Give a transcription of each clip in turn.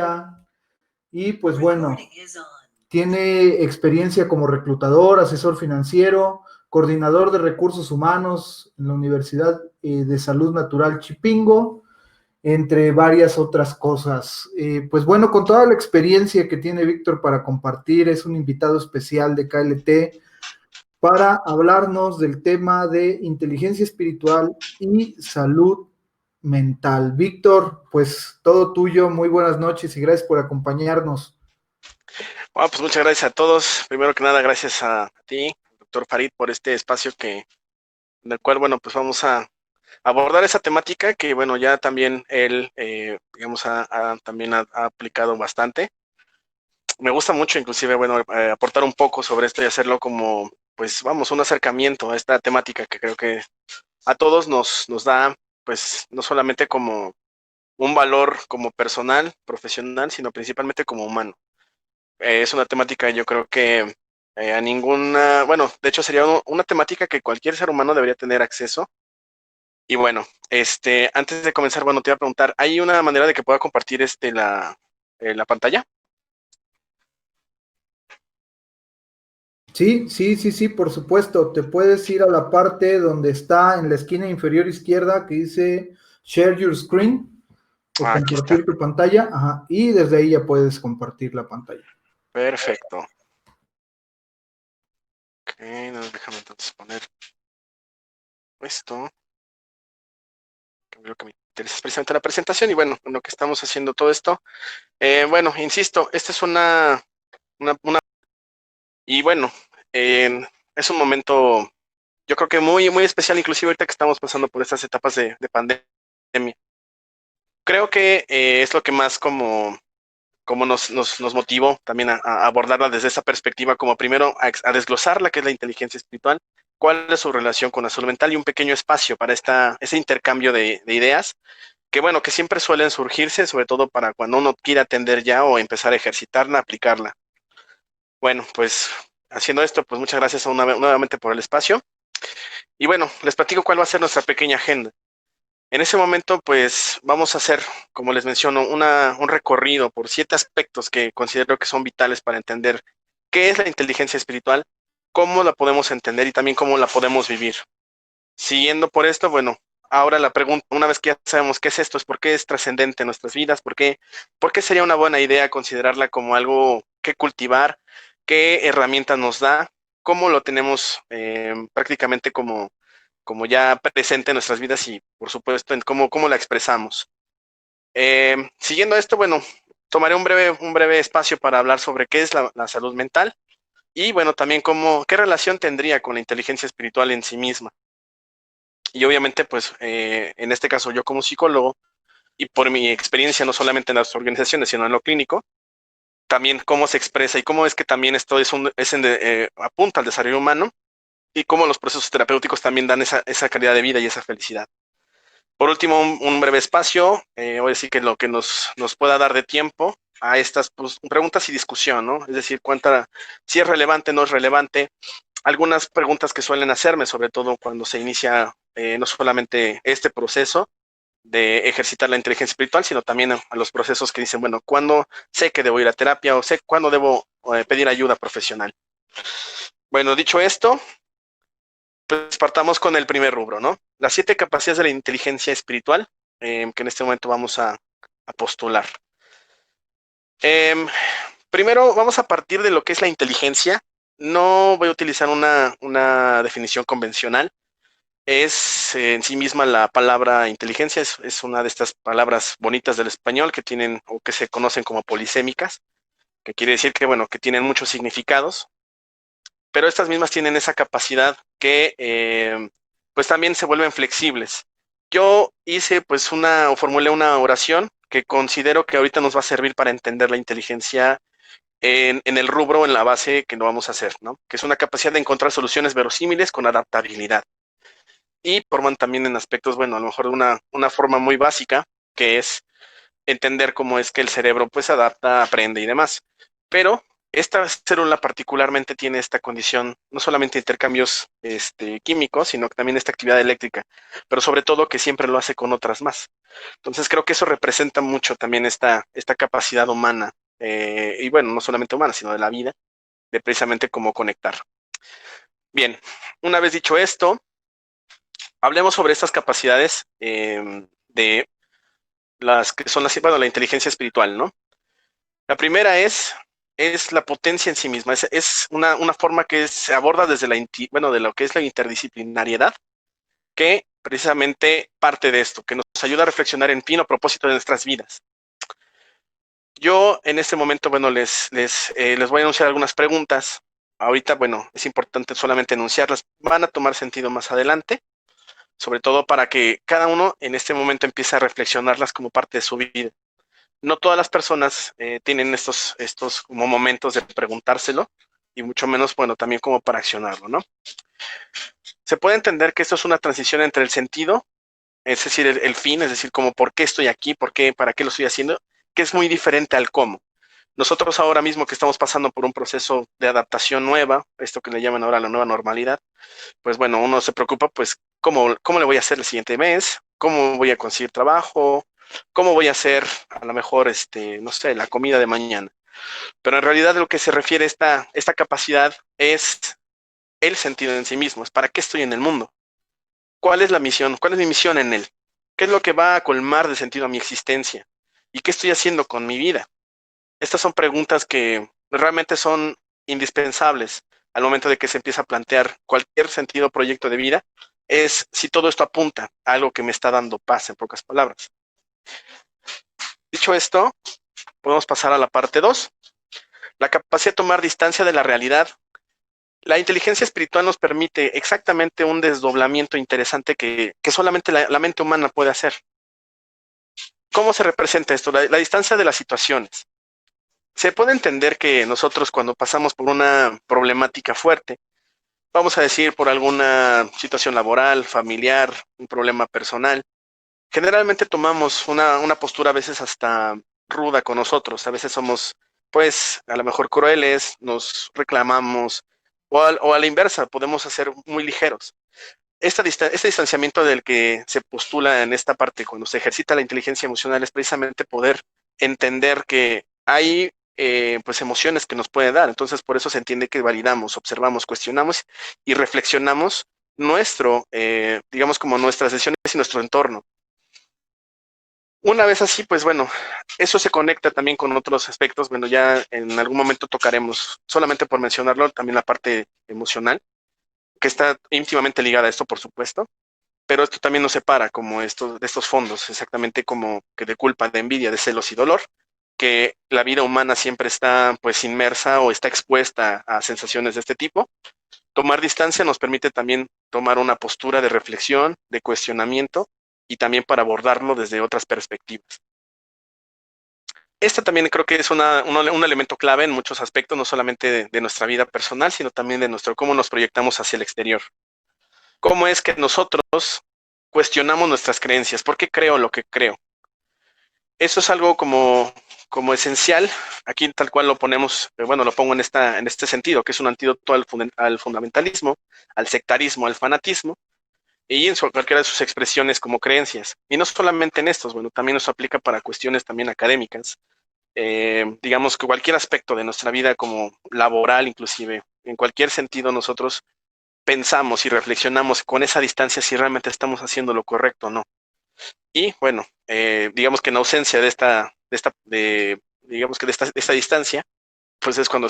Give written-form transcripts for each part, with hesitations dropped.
Padilla y pues bueno, tiene experiencia como reclutador, asesor financiero, coordinador de recursos humanos en la Universidad de Salud Natural Chipingo, entre varias otras cosas. Pues bueno, con toda la experiencia que tiene Víctor para compartir, es un invitado especial de KLT para hablarnos del tema de inteligencia espiritual y salud mental. Víctor, pues todo tuyo, muy buenas noches y gracias por acompañarnos. Bueno, pues muchas gracias a todos. Primero que nada, gracias a ti, doctor Farid, por este espacio en el cual, bueno, pues vamos a abordar esa temática que, bueno, ya también él, digamos, también ha aplicado bastante. Me gusta mucho, inclusive, bueno, aportar un poco sobre esto y hacerlo como, pues, vamos, un acercamiento a esta temática que creo que a todos nos da, pues, no solamente como un valor como personal, profesional, sino principalmente como humano. Es una temática, yo creo que a ninguna, bueno, de hecho sería una temática que cualquier ser humano debería tener acceso. Y bueno, antes de comenzar, bueno, te iba a preguntar, ¿hay una manera de que pueda compartir la pantalla? Sí, sí, sí, sí, por supuesto. Te puedes ir a la parte donde está en la esquina inferior izquierda que dice Share Your Screen o Ah, aquí está. compartir tu pantalla, ajá, y desde ahí ya puedes compartir la pantalla. Perfecto. Ok, no, déjame entonces poner esto. Creo que me interesa precisamente la presentación y bueno, en lo que estamos haciendo todo esto. Bueno, insisto, esta es una y bueno, es un momento, yo creo que muy, muy especial, inclusive ahorita que estamos pasando por estas etapas de pandemia. Creo que es lo que más como nos motivó también a abordarla desde esa perspectiva, como primero a desglosar la que es la inteligencia espiritual, cuál es su relación con la salud mental y un pequeño espacio para ese intercambio de ideas, que bueno, que siempre suelen surgirse, sobre todo para cuando uno quiere atender ya o empezar a ejercitarla, aplicarla. Bueno, pues haciendo esto, pues muchas gracias nuevamente por el espacio. Y bueno, les platico cuál va a ser nuestra pequeña agenda. En ese momento, pues vamos a hacer, como les menciono, un recorrido por 7 aspectos que considero que son vitales para entender qué es la inteligencia espiritual, cómo la podemos entender y también cómo la podemos vivir. Siguiendo por esto, bueno, ahora la pregunta, una vez que ya sabemos qué es esto, es por qué es trascendente en nuestras vidas, por qué sería una buena idea considerarla como algo que cultivar, qué herramientas nos da, cómo lo tenemos prácticamente como ya presente en nuestras vidas y, por supuesto, en cómo la expresamos. Siguiendo esto, bueno, tomaré un breve espacio para hablar sobre qué es la salud mental y, bueno, también qué relación tendría con la inteligencia espiritual en sí misma. Y obviamente, pues, en este caso yo como psicólogo y por mi experiencia no solamente en las organizaciones, sino en lo clínico, también cómo se expresa y cómo es que también esto apunta al desarrollo humano y cómo los procesos terapéuticos también dan esa calidad de vida y esa felicidad. Por último, un breve espacio, voy a decir que lo que nos pueda dar de tiempo a estas pues, preguntas y discusión, ¿no? Es decir, si es relevante, no es relevante. Algunas preguntas que suelen hacerme, sobre todo cuando se inicia no solamente este proceso de ejercitar la inteligencia espiritual, sino también a los procesos que dicen, bueno, ¿cuándo sé que debo ir a terapia o sé cuándo debo pedir ayuda profesional? Bueno, dicho esto, pues partamos con el primer rubro, ¿no? Las 7 capacidades de la inteligencia espiritual, que en este momento vamos a postular. Eh, Primero vamos a partir de lo que es la inteligencia. No voy a utilizar una definición convencional. Es en sí misma la palabra inteligencia, es una de estas palabras bonitas del español que tienen o que se conocen como polisémicas, que quiere decir que, bueno, que tienen muchos significados, pero estas mismas tienen esa capacidad que pues también se vuelven flexibles. Yo hice pues o formulé una oración que considero que ahorita nos va a servir para entender la inteligencia en el rubro, en la base que lo vamos a hacer, ¿no? Que es una capacidad de encontrar soluciones verosímiles con adaptabilidad. Y forman también en aspectos, bueno, a lo mejor de una forma muy básica, que es entender cómo es que el cerebro pues se adapta, aprende y demás. Pero Esta célula particularmente tiene esta condición, no solamente intercambios químicos, sino que también esta actividad eléctrica, pero sobre todo que siempre lo hace con otras más. Entonces creo que eso representa mucho también esta capacidad humana, y bueno, no solamente humana, sino de la vida, de precisamente cómo conectar. Bien, una vez dicho esto, hablemos sobre estas capacidades de las que son bueno, la inteligencia espiritual, ¿no? La primera es la potencia en sí misma, es una forma que se aborda desde bueno, de lo que es la interdisciplinariedad, que precisamente parte de esto, que nos ayuda a reflexionar en fin o propósito de nuestras vidas. Yo en este momento, bueno, les voy a anunciar algunas preguntas. Ahorita, bueno, es importante solamente enunciarlas, van a tomar sentido más adelante, sobre todo para que cada uno en este momento empiece a reflexionarlas como parte de su vida. No todas las personas tienen estos como momentos de preguntárselo, y mucho menos, bueno, también como para accionarlo, ¿no? Se puede entender que esto es una transición entre el sentido, es decir, el fin, es decir, como por qué estoy aquí, por qué, para qué lo estoy haciendo, que es muy diferente al cómo. Nosotros ahora mismo que estamos pasando por un proceso de adaptación nueva, esto que le llaman ahora la nueva normalidad, pues bueno, uno se preocupa, pues, ¿cómo le voy a hacer el siguiente mes? ¿Cómo voy a conseguir trabajo? ¿Cómo voy a hacer, a lo mejor, no sé, la comida de mañana? Pero en realidad lo que se refiere a esta capacidad es el sentido en sí mismo, es para qué estoy en el mundo. ¿Cuál es la misión? ¿Cuál es mi misión en él? ¿Qué es lo que va a colmar de sentido a mi existencia? ¿Y qué estoy haciendo con mi vida? Estas son preguntas que realmente son indispensables al momento de que se empieza a plantear cualquier sentido o proyecto de vida, es si todo esto apunta a algo que me está dando paz, en pocas palabras. Dicho esto, podemos pasar a la parte 2, la capacidad de tomar distancia de la realidad. La inteligencia espiritual nos permite exactamente un desdoblamiento interesante que solamente la mente humana puede hacer. ¿Cómo se representa esto? La distancia de las situaciones. Se puede entender que nosotros cuando pasamos por una problemática fuerte, vamos a decir por alguna situación laboral, familiar, un problema personal, generalmente tomamos una postura a veces hasta ruda con nosotros, a veces somos pues a lo mejor crueles, nos reclamamos, o a la inversa, podemos ser muy ligeros. Este distanciamiento del que se postula en esta parte cuando se ejercita la inteligencia emocional es precisamente poder entender que hay pues emociones que nos puede dar. Entonces por eso se entiende que validamos, observamos, cuestionamos y reflexionamos digamos como nuestras decisiones y nuestro entorno. Una vez así, pues bueno, eso se conecta también con otros aspectos. Bueno, ya en algún momento tocaremos, solamente por mencionarlo, también la parte emocional, que está íntimamente ligada a esto, por supuesto, pero esto también nos separa como de estos fondos, exactamente como que de culpa, de envidia, de celos y dolor, que la vida humana siempre está pues inmersa o está expuesta a sensaciones de este tipo. Tomar distancia nos permite también tomar una postura de reflexión, de cuestionamiento y también para abordarlo desde otras perspectivas. Esta también creo que es un elemento clave en muchos aspectos, no solamente de nuestra vida personal, sino también de cómo nos proyectamos hacia el exterior. Cómo es que nosotros cuestionamos nuestras creencias, ¿por qué creo lo que creo? Eso es algo como esencial, aquí tal cual lo ponemos, bueno, lo pongo en este sentido, que es un antídoto al fundamentalismo, al sectarismo, al fanatismo, y en cualquiera de sus expresiones como creencias. Y no solamente en estos, bueno, también nos aplica para cuestiones también académicas, digamos que cualquier aspecto de nuestra vida como laboral inclusive, en cualquier sentido nosotros pensamos y reflexionamos con esa distancia si realmente estamos haciendo lo correcto o no. Y bueno, digamos que en ausencia digamos que de esta distancia, pues es cuando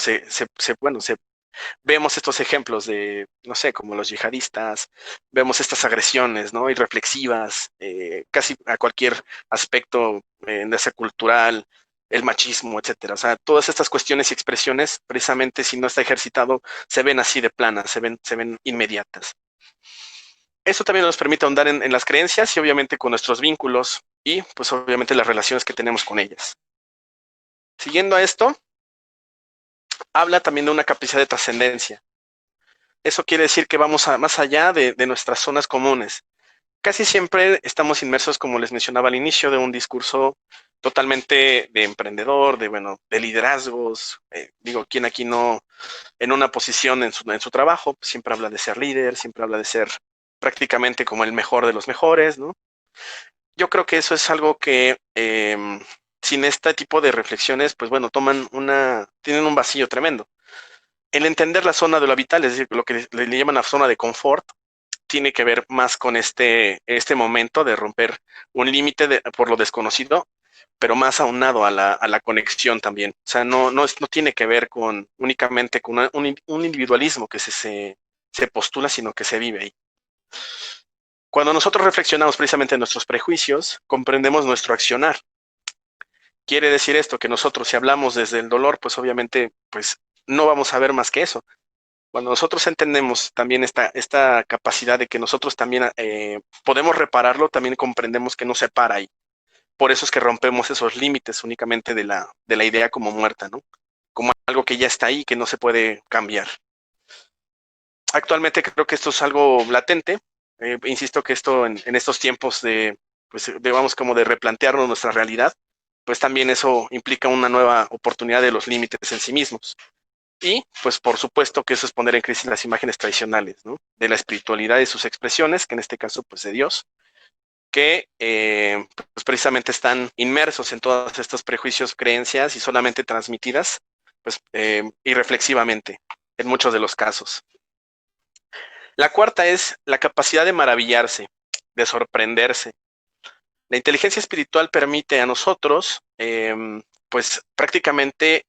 vemos estos ejemplos de, no sé, como los yihadistas, vemos estas agresiones, ¿no? Irreflexivas, casi a cualquier aspecto de esa cultural, el machismo, etcétera. O sea, todas estas cuestiones y expresiones, precisamente si no está ejercitado, se ven así de planas, se ven inmediatas. Eso también nos permite ahondar en las creencias y obviamente con nuestros vínculos y pues obviamente las relaciones que tenemos con ellas. Siguiendo a esto, habla también de una capacidad de trascendencia. Eso quiere decir que vamos más allá de nuestras zonas comunes. Casi siempre estamos inmersos, como les mencionaba al inicio, de un discurso totalmente de emprendedor, de liderazgos. Digo, ¿quién aquí no, en una posición en su trabajo, pues siempre habla de ser líder, siempre habla de ser prácticamente como el mejor de los mejores, ¿no? Yo creo que eso es algo que sin este tipo de reflexiones, pues bueno, tienen un vacío tremendo. El entender la zona de lo vital, es decir, lo que le llaman la zona de confort, tiene que ver más con este momento de romper un límite por lo desconocido, pero más aunado a la conexión también. O sea, no tiene que ver con únicamente con un individualismo que se postula, sino que se vive ahí. Cuando nosotros reflexionamos precisamente en nuestros prejuicios, comprendemos nuestro accionar. Quiere decir esto que nosotros, si hablamos desde el dolor, pues obviamente, pues no vamos a ver más que eso. Cuando nosotros entendemos también esta capacidad de que nosotros también podemos repararlo, también comprendemos que no se para ahí. Por eso es que rompemos esos límites únicamente de la idea como muerta, ¿no? Como algo que ya está ahí, que no se puede cambiar. Actualmente creo que esto es algo latente. Insisto que esto en estos tiempos pues, digamos, como de replantearnos nuestra realidad, pues también eso implica una nueva oportunidad de los límites en sí mismos. Y, pues, por supuesto que eso es poner en crisis las imágenes tradicionales, ¿no? De la espiritualidad y sus expresiones, que en este caso, pues, de Dios, que pues precisamente están inmersos en todos estos prejuicios, creencias y solamente transmitidas, pues, irreflexivamente, en muchos de los casos. La cuarta es la capacidad de maravillarse, de sorprenderse. La inteligencia espiritual permite a nosotros, pues, prácticamente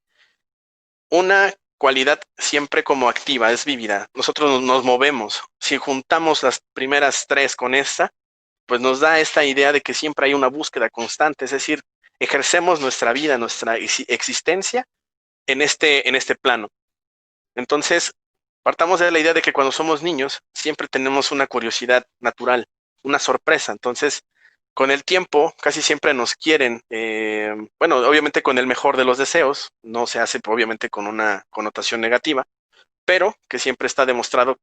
una cualidad siempre como activa, es vívida. Nosotros nos movemos. Si juntamos las primeras tres con esta, pues nos da esta idea de que siempre hay una búsqueda constante, es decir, ejercemos nuestra vida, nuestra existencia en este plano. Entonces, partamos de la idea de que cuando somos niños siempre tenemos una curiosidad natural, una sorpresa. Entonces, con el tiempo, casi siempre nos quieren, bueno, obviamente con el mejor de los deseos, no se hace obviamente con una connotación negativa, pero que siempre está demostrado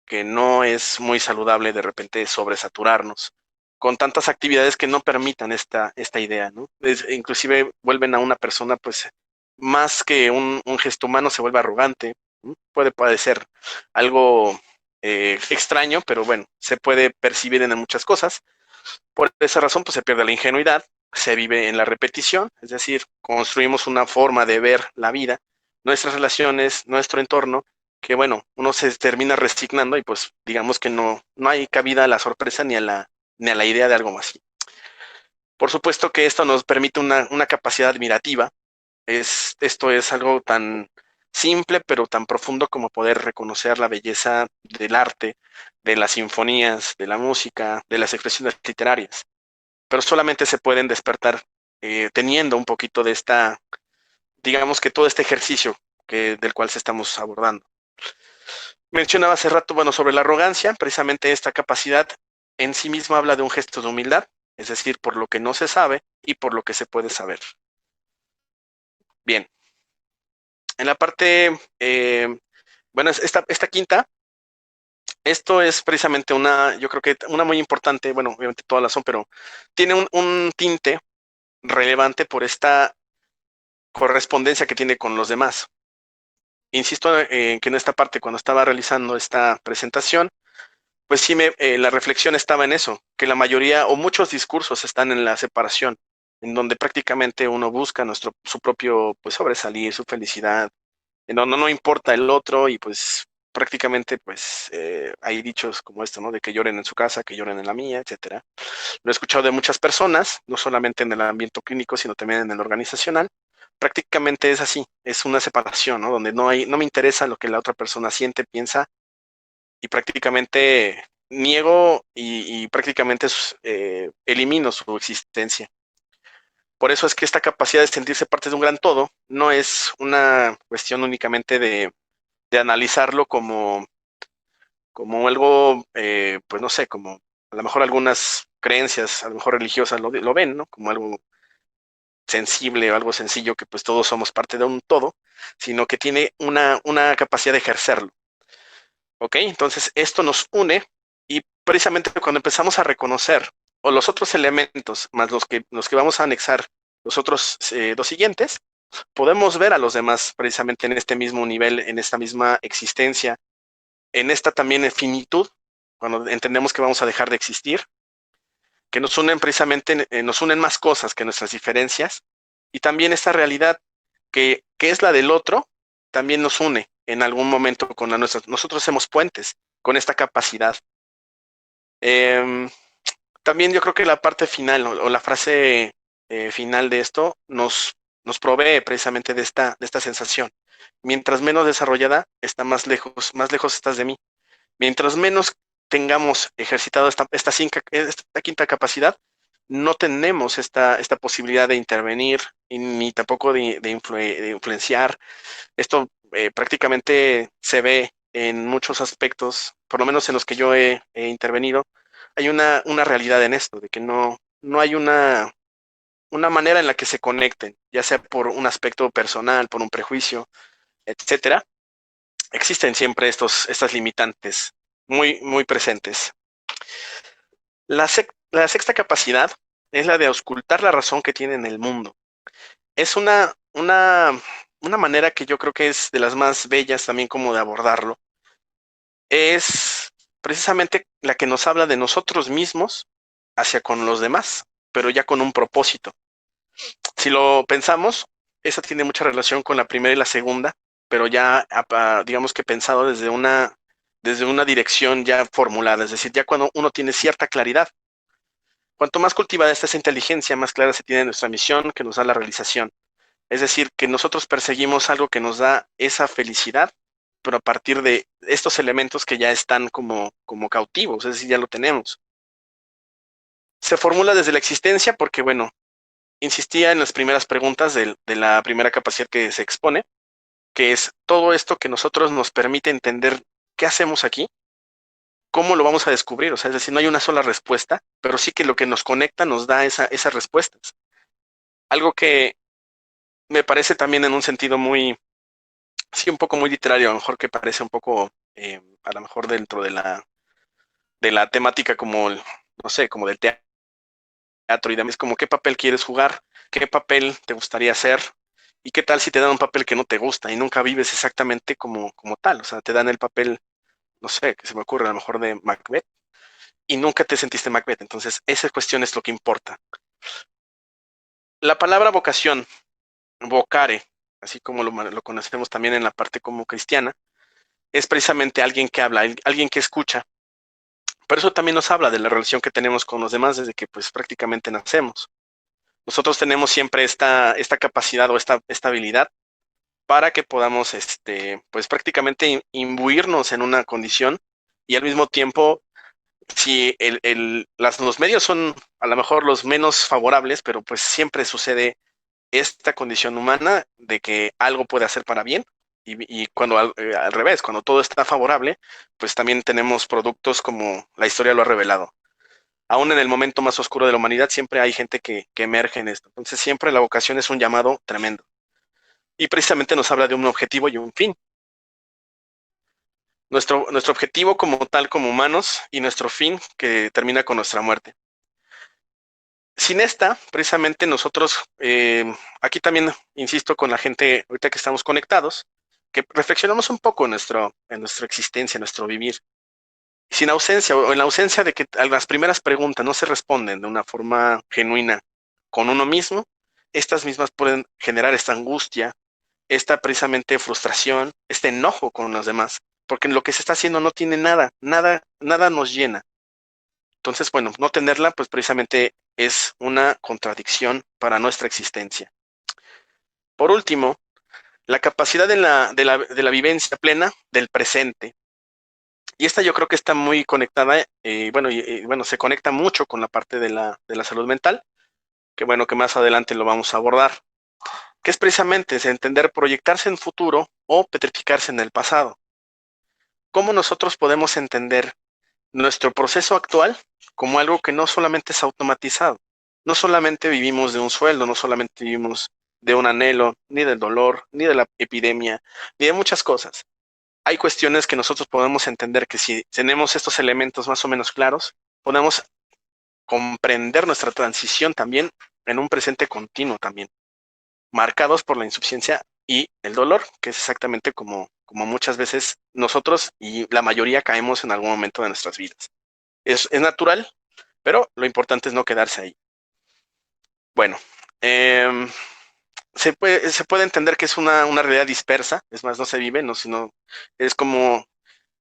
que no es muy saludable de repente sobresaturarnos con tantas actividades que no permitan esta idea, ¿no? Inclusive vuelven a una persona, pues, más que un gesto humano, se vuelve arrogante, ¿no? Puede parecer algo extraño, pero bueno, se puede percibir en muchas cosas. Por esa razón, pues se pierde la ingenuidad, se vive en la repetición, es decir, construimos una forma de ver la vida, nuestras relaciones, nuestro entorno, que bueno, uno se termina resignando y pues digamos que no hay cabida a la sorpresa ni a la idea de algo más. Por supuesto que esto nos permite una capacidad admirativa. Esto es algo tan simple pero tan profundo como poder reconocer la belleza del arte, de las sinfonías, de la música, de las expresiones literarias. Pero solamente se pueden despertar teniendo un poquito de digamos que todo este ejercicio del cual se estamos abordando. Mencionaba hace rato, bueno, sobre la arrogancia, precisamente esta capacidad en sí misma habla de un gesto de humildad, es decir, por lo que no se sabe y por lo que se puede saber. Bien, en la parte, bueno, esta quinta, esto es precisamente yo creo que una muy importante, bueno, obviamente todas las son, pero tiene un tinte relevante por esta correspondencia que tiene con los demás. Insisto en que en esta parte, cuando estaba realizando esta presentación, pues sí, la reflexión estaba en eso, que la mayoría o muchos discursos están en la separación, en donde prácticamente uno busca su propio, pues, sobresalir, su felicidad, en donde no importa el otro y pues prácticamente pues hay dichos como esto, ¿no? De que lloren en su casa, que lloren en la mía, etcétera. Lo he escuchado de muchas personas, no solamente en el ambiente clínico, sino también en el organizacional. Prácticamente es así, es una separación, ¿no? Donde no me interesa lo que la otra persona siente, piensa, y prácticamente niego y prácticamente elimino su existencia. Por eso es que esta capacidad de sentirse parte de un gran todo no es una cuestión únicamente de analizarlo como algo, pues no sé, como a lo mejor algunas creencias, a lo mejor religiosas lo ven, ¿no? Como algo sensible o algo sencillo que pues todos somos parte de un todo, sino que tiene una capacidad de ejercerlo. ¿Ok? Entonces esto nos une y precisamente cuando empezamos a reconocer o los otros elementos más los que vamos a anexar los otros dos siguientes, podemos ver a los demás precisamente en este mismo nivel, en esta misma existencia, en esta también finitud, cuando entendemos que vamos a dejar de existir, que nos unen precisamente, nos unen más cosas que nuestras diferencias, y también esta realidad que es la del otro, también nos une en algún momento con la nuestra. Nosotros hacemos puentes con esta capacidad. También yo creo que la parte final o la frase final de esto nos provee precisamente de esta sensación. Mientras menos desarrollada, está más lejos estás de mí. Mientras menos tengamos ejercitado esta quinta capacidad, no tenemos esta posibilidad de intervenir ni tampoco de influenciar. Esto prácticamente se ve en muchos aspectos, por lo menos en los que yo he intervenido. Hay una realidad en esto, de que no hay una manera en la que se conecten, ya sea por un aspecto personal, por un prejuicio, etcétera. Existen siempre estas limitantes muy presentes. La sexta capacidad es la de auscultar la razón que tiene en el mundo. Es una manera que yo creo que es de las más bellas también como de abordarlo. Es precisamente la que nos habla de nosotros mismos hacia con los demás, pero ya con un propósito. Si lo pensamos, esa tiene mucha relación con la primera y la segunda, pero ya digamos que pensado desde una dirección ya formulada, es decir, ya cuando uno tiene cierta claridad. Cuanto más cultivada está esa inteligencia, más clara se tiene nuestra misión que nos da la realización. Es decir, que nosotros perseguimos algo que nos da esa felicidad, pero a partir de estos elementos que ya están como cautivos, es decir, ya lo tenemos. Se formula desde la existencia porque, bueno, insistía en las primeras preguntas de la primera capacidad que se expone, que es todo esto que nosotros nos permite entender qué hacemos aquí, cómo lo vamos a descubrir. O sea, es decir, no hay una sola respuesta, pero sí que lo que nos conecta nos da esas respuestas. Algo que me parece también en un sentido sí, un poco muy literario, a lo mejor que parece un poco, a lo mejor dentro de la temática como, no sé, como del teatro y demás, como qué papel quieres jugar, qué papel te gustaría hacer, y qué tal si te dan un papel que no te gusta y nunca vives exactamente como tal. O sea, te dan el papel, no sé, que se me ocurre a lo mejor de Macbeth, y nunca te sentiste Macbeth. Entonces, esa cuestión es lo que importa. La palabra vocación, vocare, así como lo conocemos también en la parte como cristiana, es precisamente alguien que habla, alguien que escucha. Por eso también nos habla de la relación que tenemos con los demás desde que pues prácticamente nacemos. Nosotros tenemos siempre esta capacidad o esta habilidad para que podamos pues prácticamente imbuirnos en una condición y al mismo tiempo, si los medios son a lo mejor los menos favorables, pero pues siempre sucede esta condición humana de que algo puede hacer para bien y cuando al revés, cuando todo está favorable, pues también tenemos productos como la historia lo ha revelado. Aún en el momento más oscuro de la humanidad, siempre hay gente que emerge en esto. Entonces, siempre la vocación es un llamado tremendo. Y precisamente nos habla de un objetivo y un fin. Nuestro objetivo como tal, como humanos, y nuestro fin que termina con nuestra muerte. Sin esta, precisamente nosotros, aquí también insisto con la gente ahorita que estamos conectados, que reflexionamos un poco en nuestra existencia, en nuestro vivir. Sin ausencia o en la ausencia de que las primeras preguntas no se responden de una forma genuina con uno mismo, estas mismas pueden generar esta angustia, esta precisamente frustración, este enojo con los demás, porque lo que se está haciendo no tiene nada nos llena. Entonces, bueno, no tenerla, pues precisamente es una contradicción para nuestra existencia. Por último, la capacidad de la vivencia plena del presente. Y esta yo creo que está muy conectada, bueno, se conecta mucho con la parte de la salud mental, que bueno, que más adelante lo vamos a abordar, que es precisamente es entender proyectarse en futuro o petrificarse en el pasado. ¿Cómo nosotros podemos entender nuestro proceso actual como algo que no solamente es automatizado? No solamente vivimos de un sueldo, no solamente vivimos de un anhelo, ni del dolor, ni de la epidemia, ni de muchas cosas. Hay cuestiones que nosotros podemos entender que si tenemos estos elementos más o menos claros, podemos comprender nuestra transición también en un presente continuo también, marcados por la insuficiencia y el dolor, que es exactamente como muchas veces nosotros y la mayoría caemos en algún momento de nuestras vidas. Es natural, pero lo importante es no quedarse ahí. Bueno, se puede entender que es una realidad dispersa, es más, no se vive, no, sino es como,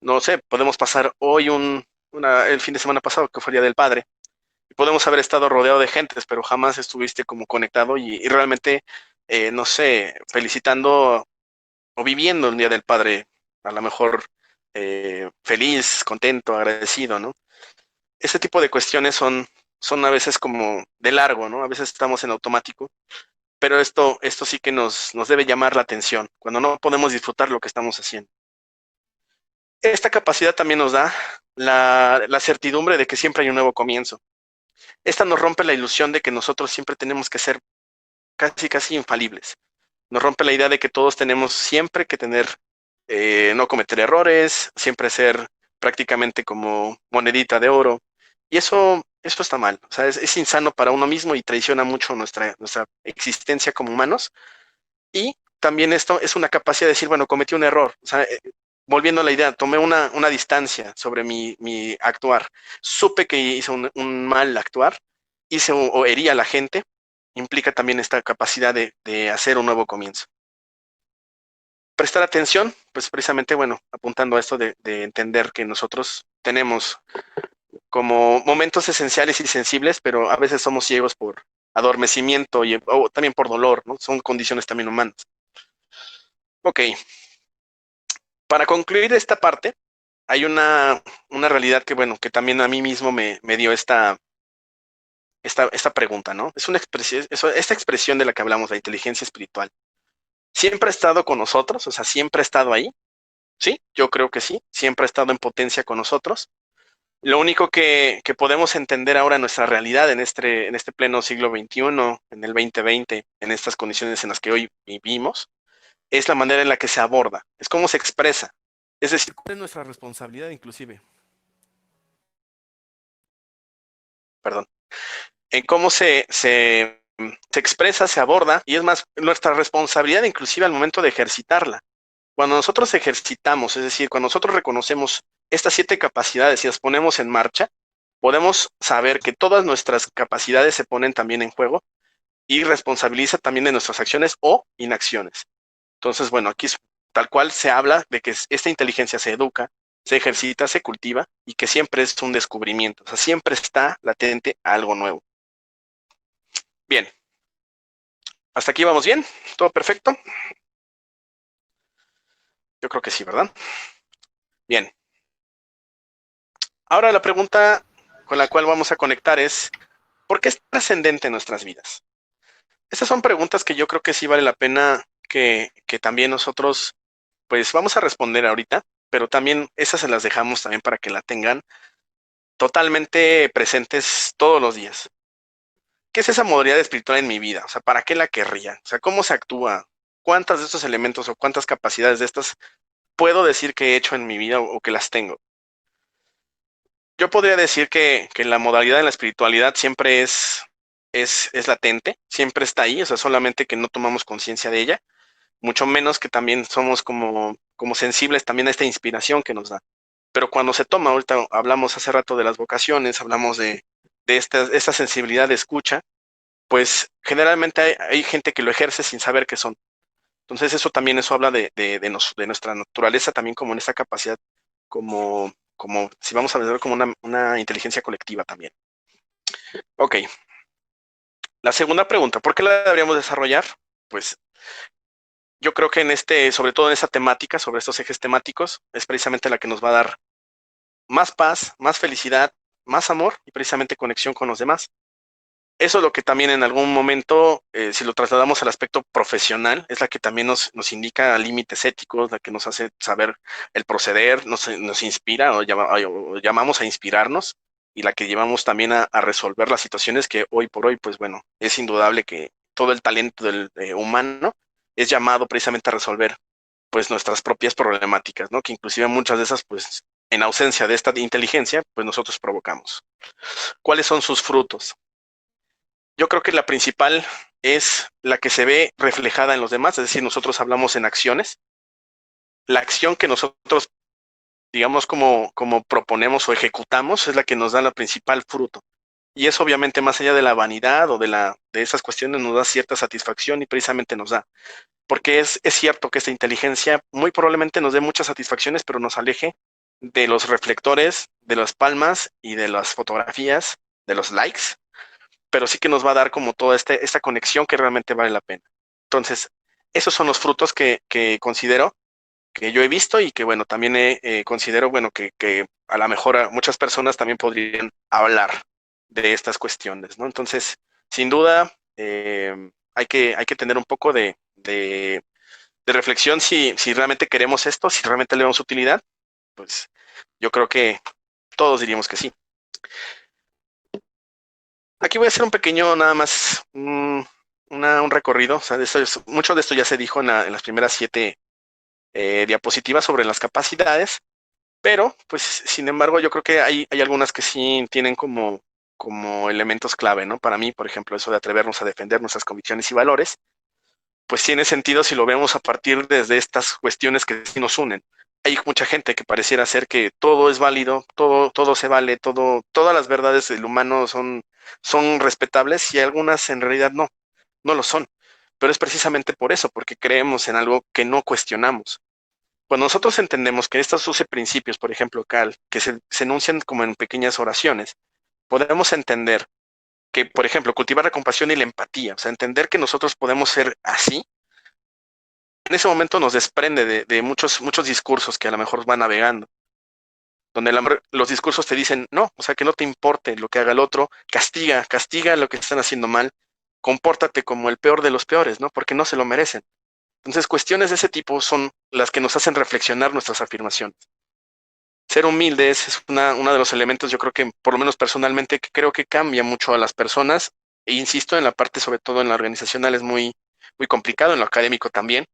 no sé, podemos pasar hoy el fin de semana pasado, que fue el Día del Padre, y podemos haber estado rodeado de gentes, pero jamás estuviste como conectado y realmente, no sé, felicitando o viviendo el Día del Padre, a lo mejor feliz, contento, agradecido, ¿no? Ese tipo de cuestiones son a veces como de largo, ¿no? A veces estamos en automático, pero esto sí que nos debe llamar la atención, cuando no podemos disfrutar lo que estamos haciendo. Esta capacidad también nos da la certidumbre de que siempre hay un nuevo comienzo. Esta nos rompe la ilusión de que nosotros siempre tenemos que ser casi infalibles. Nos rompe la idea de que todos tenemos siempre que tener, no cometer errores, siempre ser prácticamente como monedita de oro. Y eso está mal. O sea, es insano para uno mismo y traiciona mucho nuestra existencia como humanos. Y también esto es una capacidad de decir, bueno, cometí un error. O sea, volviendo a la idea, tomé una distancia sobre mi actuar. Supe que hice un mal actuar, hice o herí a la gente. Implica también esta capacidad de hacer un nuevo comienzo. Prestar atención, pues precisamente, bueno, apuntando a esto de entender que nosotros tenemos como momentos esenciales y sensibles, pero a veces somos ciegos por adormecimiento o también por dolor, ¿no? Son condiciones también humanas. Ok, para concluir esta parte, hay una realidad que, bueno, que también a mí mismo me dio esta pregunta, ¿no? Es una expresión, esta expresión de la que hablamos, la inteligencia espiritual. ¿Siempre ha estado con nosotros? O sea, ¿siempre ha estado ahí? Sí, yo creo que sí, siempre ha estado en potencia con nosotros. Lo único que podemos entender ahora en nuestra realidad, en este pleno siglo XXI, en el 2020, en estas condiciones en las que hoy vivimos, es la manera en la que se aborda, es cómo se expresa. Es decir, ¿cuál es nuestra responsabilidad inclusive? Perdón. En cómo se expresa, se aborda, y es más, nuestra responsabilidad inclusive al momento de ejercitarla. Cuando nosotros ejercitamos, es decir, cuando nosotros reconocemos estas 7 capacidades y las ponemos en marcha, podemos saber que todas nuestras capacidades se ponen también en juego y responsabiliza también de nuestras acciones o inacciones. Entonces, bueno, aquí tal cual se habla de que esta inteligencia se educa, se ejercita, se cultiva y que siempre es un descubrimiento, o sea, siempre está latente algo nuevo. Bien, hasta aquí vamos bien, todo perfecto. Yo creo que sí, ¿verdad? Bien. Ahora la pregunta con la cual vamos a conectar es, ¿por qué es trascendente en nuestras vidas? Estas son preguntas que yo creo que sí vale la pena que también nosotros, pues vamos a responder ahorita, pero también esas se las dejamos también para que la tengan totalmente presentes todos los días. ¿Qué es esa modalidad espiritual en mi vida? O sea, ¿para qué la querría? O sea, ¿cómo se actúa? ¿Cuántas de estos elementos o cuántas capacidades de estas puedo decir que he hecho en mi vida o que las tengo? Yo podría decir que la modalidad de la espiritualidad siempre es latente, siempre está ahí, o sea, solamente que no tomamos conciencia de ella, mucho menos que también somos como sensibles también a esta inspiración que nos da. Pero cuando se toma, ahorita hablamos hace rato de las vocaciones, hablamos de esta sensibilidad de escucha, pues generalmente hay gente que lo ejerce sin saber qué son. Entonces eso habla de nuestra naturaleza también como en esa capacidad, como si vamos a ver como una inteligencia colectiva también. Ok, la segunda pregunta, ¿por qué la deberíamos desarrollar? Pues yo creo que sobre todo en esta temática, sobre estos ejes temáticos, es precisamente la que nos va a dar más paz, más felicidad, más amor y precisamente conexión con los demás. Eso es lo que también en algún momento, si lo trasladamos al aspecto profesional, es la que también nos indica límites éticos, la que nos hace saber el proceder, nos inspira o llamamos a inspirarnos y la que llevamos también a resolver las situaciones que hoy por hoy, pues bueno, es indudable que todo el talento del humano es llamado precisamente a resolver pues nuestras propias problemáticas, ¿no? Que inclusive muchas de esas, pues en ausencia de esta inteligencia, pues nosotros provocamos. ¿Cuáles son sus frutos? yo creo que la principal es la que se ve reflejada en los demás, es decir, nosotros hablamos en acciones. La acción que nosotros, digamos, como proponemos o ejecutamos es la que nos da la principal fruto. Y eso obviamente más allá de la vanidad o de esas cuestiones nos da cierta satisfacción y precisamente nos da. Porque es cierto que esta inteligencia muy probablemente nos dé muchas satisfacciones, pero nos aleje de los reflectores, de las palmas y de las fotografías, de los likes, pero sí que nos va a dar como toda esta conexión que realmente vale la pena. Entonces, esos son los frutos que considero que yo he visto y que, bueno, también considero, bueno, que a lo mejor a muchas personas también podrían hablar de estas cuestiones, ¿no? Entonces, sin duda, hay que tener un poco de reflexión si realmente queremos esto, si realmente le damos utilidad, pues yo creo que todos diríamos que sí. Aquí voy a hacer un pequeño, nada más, un recorrido, o sea, mucho de esto ya se dijo en las primeras 7 diapositivas sobre las capacidades, pero, pues, sin embargo, yo creo que hay algunas que sí tienen como elementos clave, ¿no? Para mí, por ejemplo, eso de atrevernos a defender nuestras convicciones y valores, pues tiene sentido si lo vemos a partir desde estas cuestiones que sí nos unen. Hay mucha gente que pareciera ser que todo es válido, todo se vale, todas las verdades del humano son respetables y algunas en realidad no lo son. Pero es precisamente por eso, porque creemos en algo que no cuestionamos. Cuando nosotros entendemos que estos 12 principios, por ejemplo, Cal, que se enuncian como en pequeñas oraciones, podemos entender que, por ejemplo, cultivar la compasión y la empatía, o sea, entender que nosotros podemos ser así, en ese momento nos desprende de muchos discursos que a lo mejor van navegando, donde los discursos te dicen, no, o sea, que no te importe lo que haga el otro, castiga lo que están haciendo mal, compórtate como el peor de los peores, ¿no? Porque no se lo merecen. Entonces, cuestiones de ese tipo son las que nos hacen reflexionar nuestras afirmaciones. Ser humildes es uno de los elementos, yo creo que, por lo menos personalmente, que creo que cambia mucho a las personas. E insisto, en la parte, sobre todo en la organizacional, es muy complicado, en lo académico también.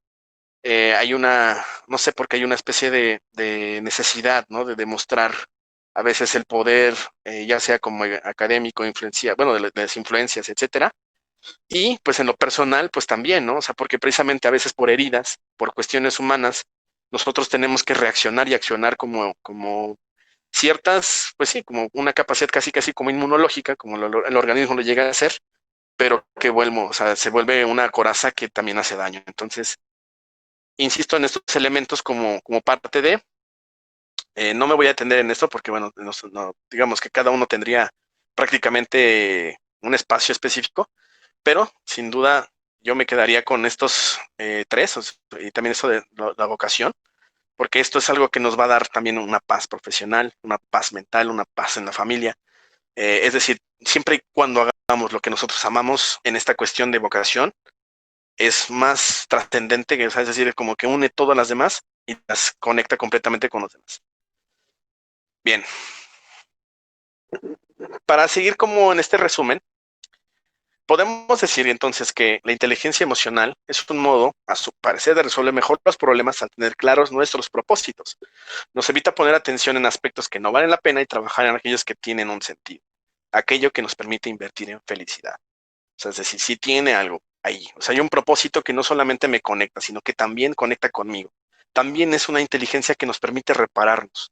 No sé por qué hay una especie de necesidad, ¿no? De demostrar a veces el poder, ya sea como académico, bueno, de las influencias, etcétera. Y pues en lo personal, pues también, ¿no? O sea, porque precisamente a veces por heridas, por cuestiones humanas, nosotros tenemos que reaccionar y accionar como ciertas, pues sí, como una capacidad casi como inmunológica, como el organismo lo llega a hacer, pero que o sea, se vuelve una coraza que también hace daño. Entonces, insisto en estos elementos como parte no me voy a atender en esto porque, bueno, digamos que cada uno tendría prácticamente un espacio específico, pero sin duda yo me quedaría con estos tres, y también eso de la vocación, porque esto es algo que nos va a dar también una paz profesional, una paz mental, una paz en la familia. Es decir, siempre y cuando hagamos lo que nosotros amamos en esta cuestión de vocación, es más trascendente, es decir, como que une todas las demás y las conecta completamente con los demás. Bien, para seguir como en este resumen, podemos decir entonces que la inteligencia emocional es un modo, a su parecer, de resolver mejor los problemas al tener claros nuestros propósitos. Nos evita poner atención en aspectos que no valen la pena y trabajar en aquellos que tienen un sentido. Aquello que nos permite invertir en felicidad. O sea, es decir, si tiene algo ahí. O sea, hay un propósito que no solamente me conecta, sino que también conecta conmigo. También es una inteligencia que nos permite repararnos.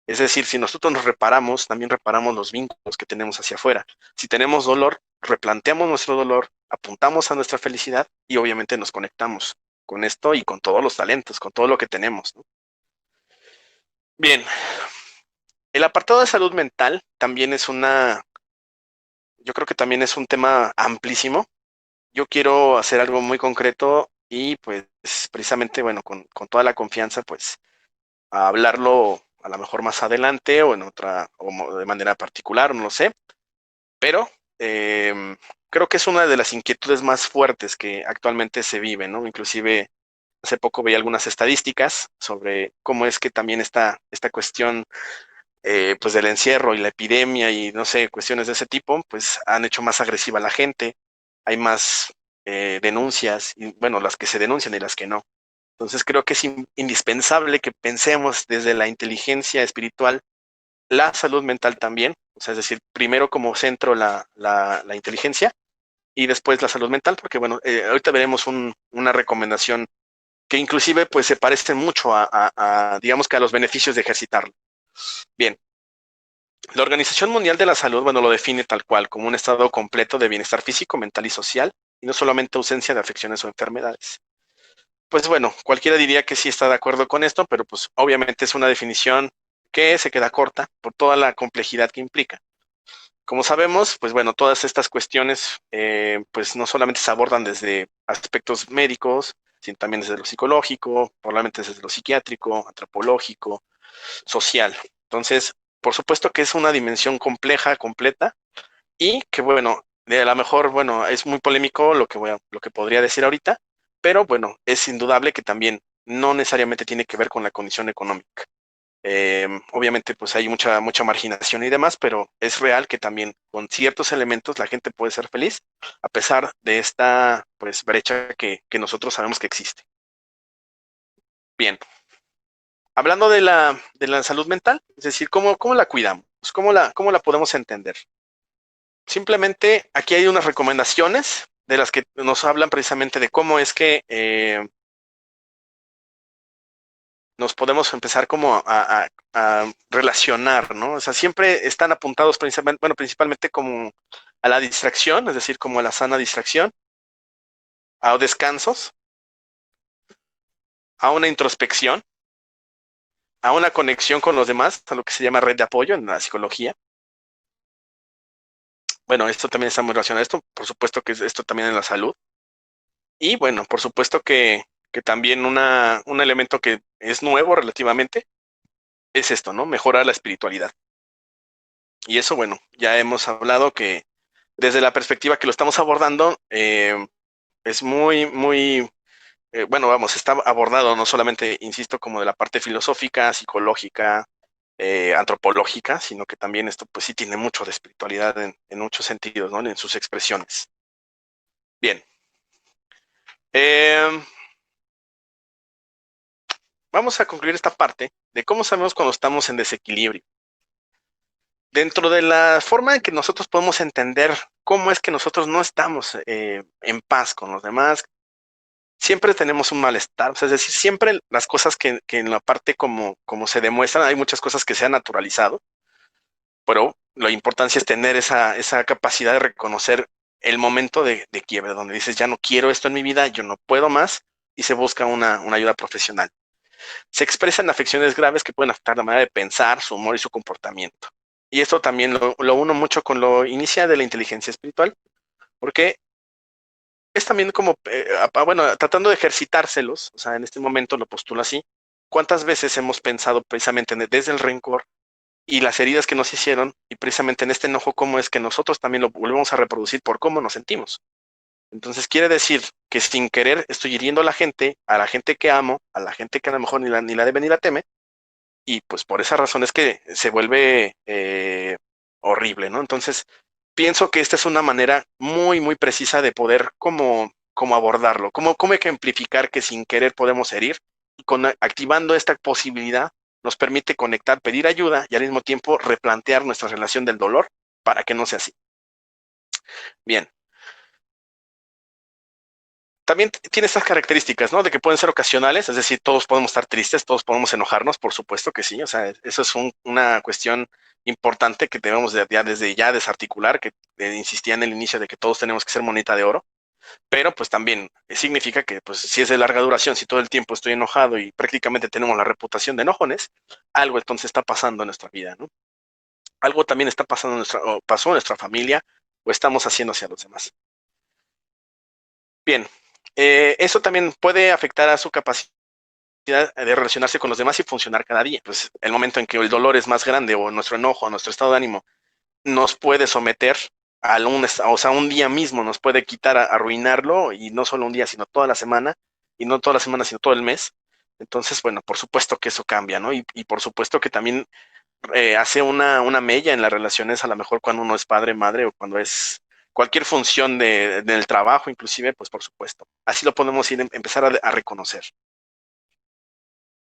Es decir, si nosotros nos reparamos, también reparamos los vínculos que tenemos hacia afuera. Si tenemos dolor, replanteamos nuestro dolor, apuntamos a nuestra felicidad y obviamente nos conectamos con esto y con todos los talentos, con todo lo que tenemos, ¿no? Bien, el apartado de salud mental también yo creo que también es un tema amplísimo. Yo quiero hacer algo muy concreto y pues precisamente, bueno, con toda la confianza, pues a hablarlo a lo mejor más adelante o en otra, o de manera particular, no lo sé, pero creo que es una de las inquietudes más fuertes que actualmente se vive, ¿no? Inclusive hace poco veía algunas estadísticas sobre cómo es que también esta cuestión pues del encierro y la epidemia y no sé, cuestiones de ese tipo, pues han hecho más agresiva a la gente, hay más denuncias, y bueno, las que se denuncian y las que no. Entonces creo que es indispensable que pensemos desde la inteligencia espiritual, la salud mental también, o sea, es decir, primero como centro la inteligencia y después la salud mental, porque bueno, ahorita veremos una recomendación que inclusive pues se parece mucho digamos que a los beneficios de ejercitarlo. Bien, la Organización Mundial de la Salud, bueno, lo define tal cual, como un estado completo de bienestar físico, mental y social, y no solamente ausencia de afecciones o enfermedades. Pues bueno, cualquiera diría que sí está de acuerdo con esto, pero pues obviamente es una definición que se queda corta por toda la complejidad que implica. Como sabemos, pues bueno, todas estas cuestiones pues no solamente se abordan desde aspectos médicos, sino también desde lo psicológico, probablemente desde lo psiquiátrico, antropológico, social. Entonces, por supuesto que es una dimensión compleja, completa, y que bueno, de a lo mejor, bueno, es muy polémico lo que podría decir ahorita, pero bueno, es indudable que también no necesariamente tiene que ver con la condición económica. Obviamente, pues hay mucha marginación y demás, pero es real que también con ciertos elementos la gente puede ser feliz a pesar de esta pues brecha que nosotros sabemos que existe. Bien, hablando de la salud mental, es decir, cómo la cuidamos? Cómo la podemos entender? Simplemente aquí hay unas recomendaciones de las que nos hablan precisamente de cómo es que nos podemos empezar como a relacionar, ¿no? O sea, siempre están apuntados principalmente, bueno, principalmente como a la distracción, es decir, como a la sana distracción, a descansos, a una introspección, a una conexión con los demás, a lo que se llama red de apoyo en la psicología. Bueno, esto también está muy relacionado a esto, por supuesto que esto también en la salud. Y bueno, por supuesto que también un elemento que es nuevo relativamente es esto, ¿no? Mejorar la espiritualidad. Y eso, bueno, ya hemos hablado que desde la perspectiva que lo estamos abordando, es bueno, vamos, está abordado no solamente, insisto, como de la parte filosófica, psicológica, antropológica, sino que también esto, pues sí tiene mucho de espiritualidad en muchos sentidos, ¿no? En sus expresiones. Bien. Eh, Vamos a concluir esta parte de cómo sabemos cuando estamos en desequilibrio. Dentro de la forma en que nosotros podemos entender cómo es que nosotros no estamos en paz con los demás, siempre tenemos un malestar, o sea, es decir, siempre las cosas que en la parte como se demuestran, hay muchas cosas que se han naturalizado, pero la importancia es tener esa capacidad de reconocer el momento de quiebre, donde dices, ya no quiero esto en mi vida, yo no puedo más, y se busca una ayuda profesional. Se expresan afecciones graves que pueden afectar la manera de pensar, su humor y su comportamiento. Y esto también lo uno mucho con lo inicial de la inteligencia espiritual, porque es también como, bueno, tratando de ejercitárselos, o sea, en este momento lo postulo así, ¿cuántas veces hemos pensado precisamente desde el rencor y las heridas que nos hicieron y precisamente en este enojo, cómo es que nosotros también lo volvemos a reproducir por cómo nos sentimos? Entonces quiere decir que sin querer estoy hiriendo a la gente que amo, a la gente que a lo mejor ni la debe ni la teme, y pues por esa razón es que se vuelve horrible, ¿no? Entonces, pienso que esta es una manera muy precisa de poder como abordarlo, cómo ejemplificar que sin querer podemos herir, y activando esta posibilidad nos permite conectar, pedir ayuda y al mismo tiempo replantear nuestra relación del dolor para que no sea así. Bien. También tiene estas características, ¿no? De que pueden ser ocasionales, es decir, todos podemos estar tristes, todos podemos enojarnos, por supuesto que sí, o sea, eso es una cuestión importante que debemos desde ya desarticular, que insistía en el inicio de que todos tenemos que ser moneda de oro, pero pues también significa que pues si es de larga duración, si todo el tiempo estoy enojado y prácticamente tenemos la reputación de enojones, algo entonces está pasando en nuestra vida, ¿no? Algo también está pasando o pasó en nuestra familia o estamos haciendo hacia los demás. Bien, eso también puede afectar a su capacidad de relacionarse con los demás y funcionar cada día. Pues el momento en que el dolor es más grande o nuestro enojo, nuestro estado de ánimo nos puede someter o sea, un día mismo nos puede quitar, arruinarlo, y no solo un día, sino toda la semana, y no toda la semana, sino todo el mes. Entonces, bueno, por supuesto que eso cambia, ¿no? Y por supuesto que también hace una mella en las relaciones, a lo mejor cuando uno es padre, madre, o cuando es cualquier función del trabajo, inclusive, pues por supuesto. Así lo podemos empezar a reconocer.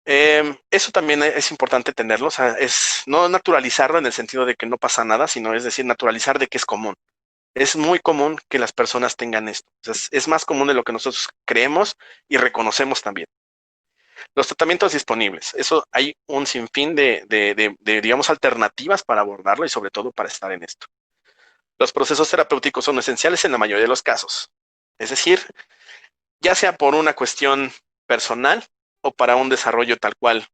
Eso también es importante tenerlo, o sea, es no naturalizarlo en el sentido de que no pasa nada, sino es decir, naturalizar de que es común. Es muy común que las personas tengan esto. O sea, es más común de lo que nosotros creemos y reconocemos también. Los tratamientos disponibles. Eso hay un sinfín digamos, alternativas para abordarlo y sobre todo para estar en esto. Los procesos terapéuticos son esenciales en la mayoría de los casos. Es decir, ya sea por una cuestión personal o para un desarrollo tal cual,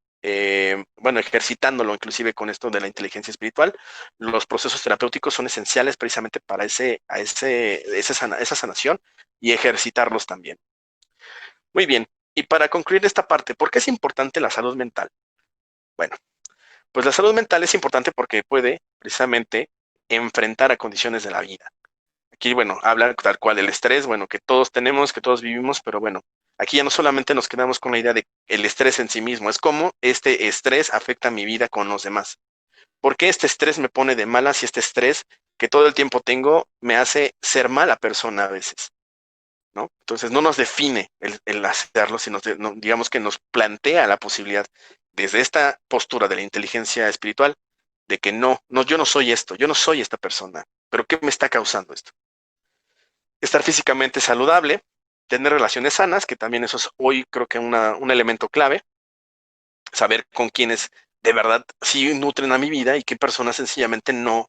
bueno, ejercitándolo inclusive con esto de la inteligencia espiritual, los procesos terapéuticos son esenciales precisamente para esa sanación y ejercitarlos también. Muy bien, y para concluir esta parte, ¿por qué es importante la salud mental? Bueno, pues la salud mental es importante porque puede precisamente enfrentar a condiciones de la vida. Aquí, bueno, habla tal cual del estrés, bueno, que todos tenemos, que todos vivimos, pero bueno, aquí ya no solamente nos quedamos con la idea de el estrés en sí mismo, es cómo este estrés afecta mi vida con los demás. ¿Por qué este estrés me pone de malas y este estrés que todo el tiempo tengo me hace ser mala persona a veces? ¿No? Entonces no nos define el hacerlo, sino no, digamos que nos plantea la posibilidad desde esta postura de la inteligencia espiritual de que no, yo no soy esto, yo no soy esta persona, pero ¿qué me está causando esto? Estar físicamente saludable, tener relaciones sanas, que también eso es hoy creo que un elemento clave, saber con quiénes de verdad sí nutren a mi vida y qué personas sencillamente no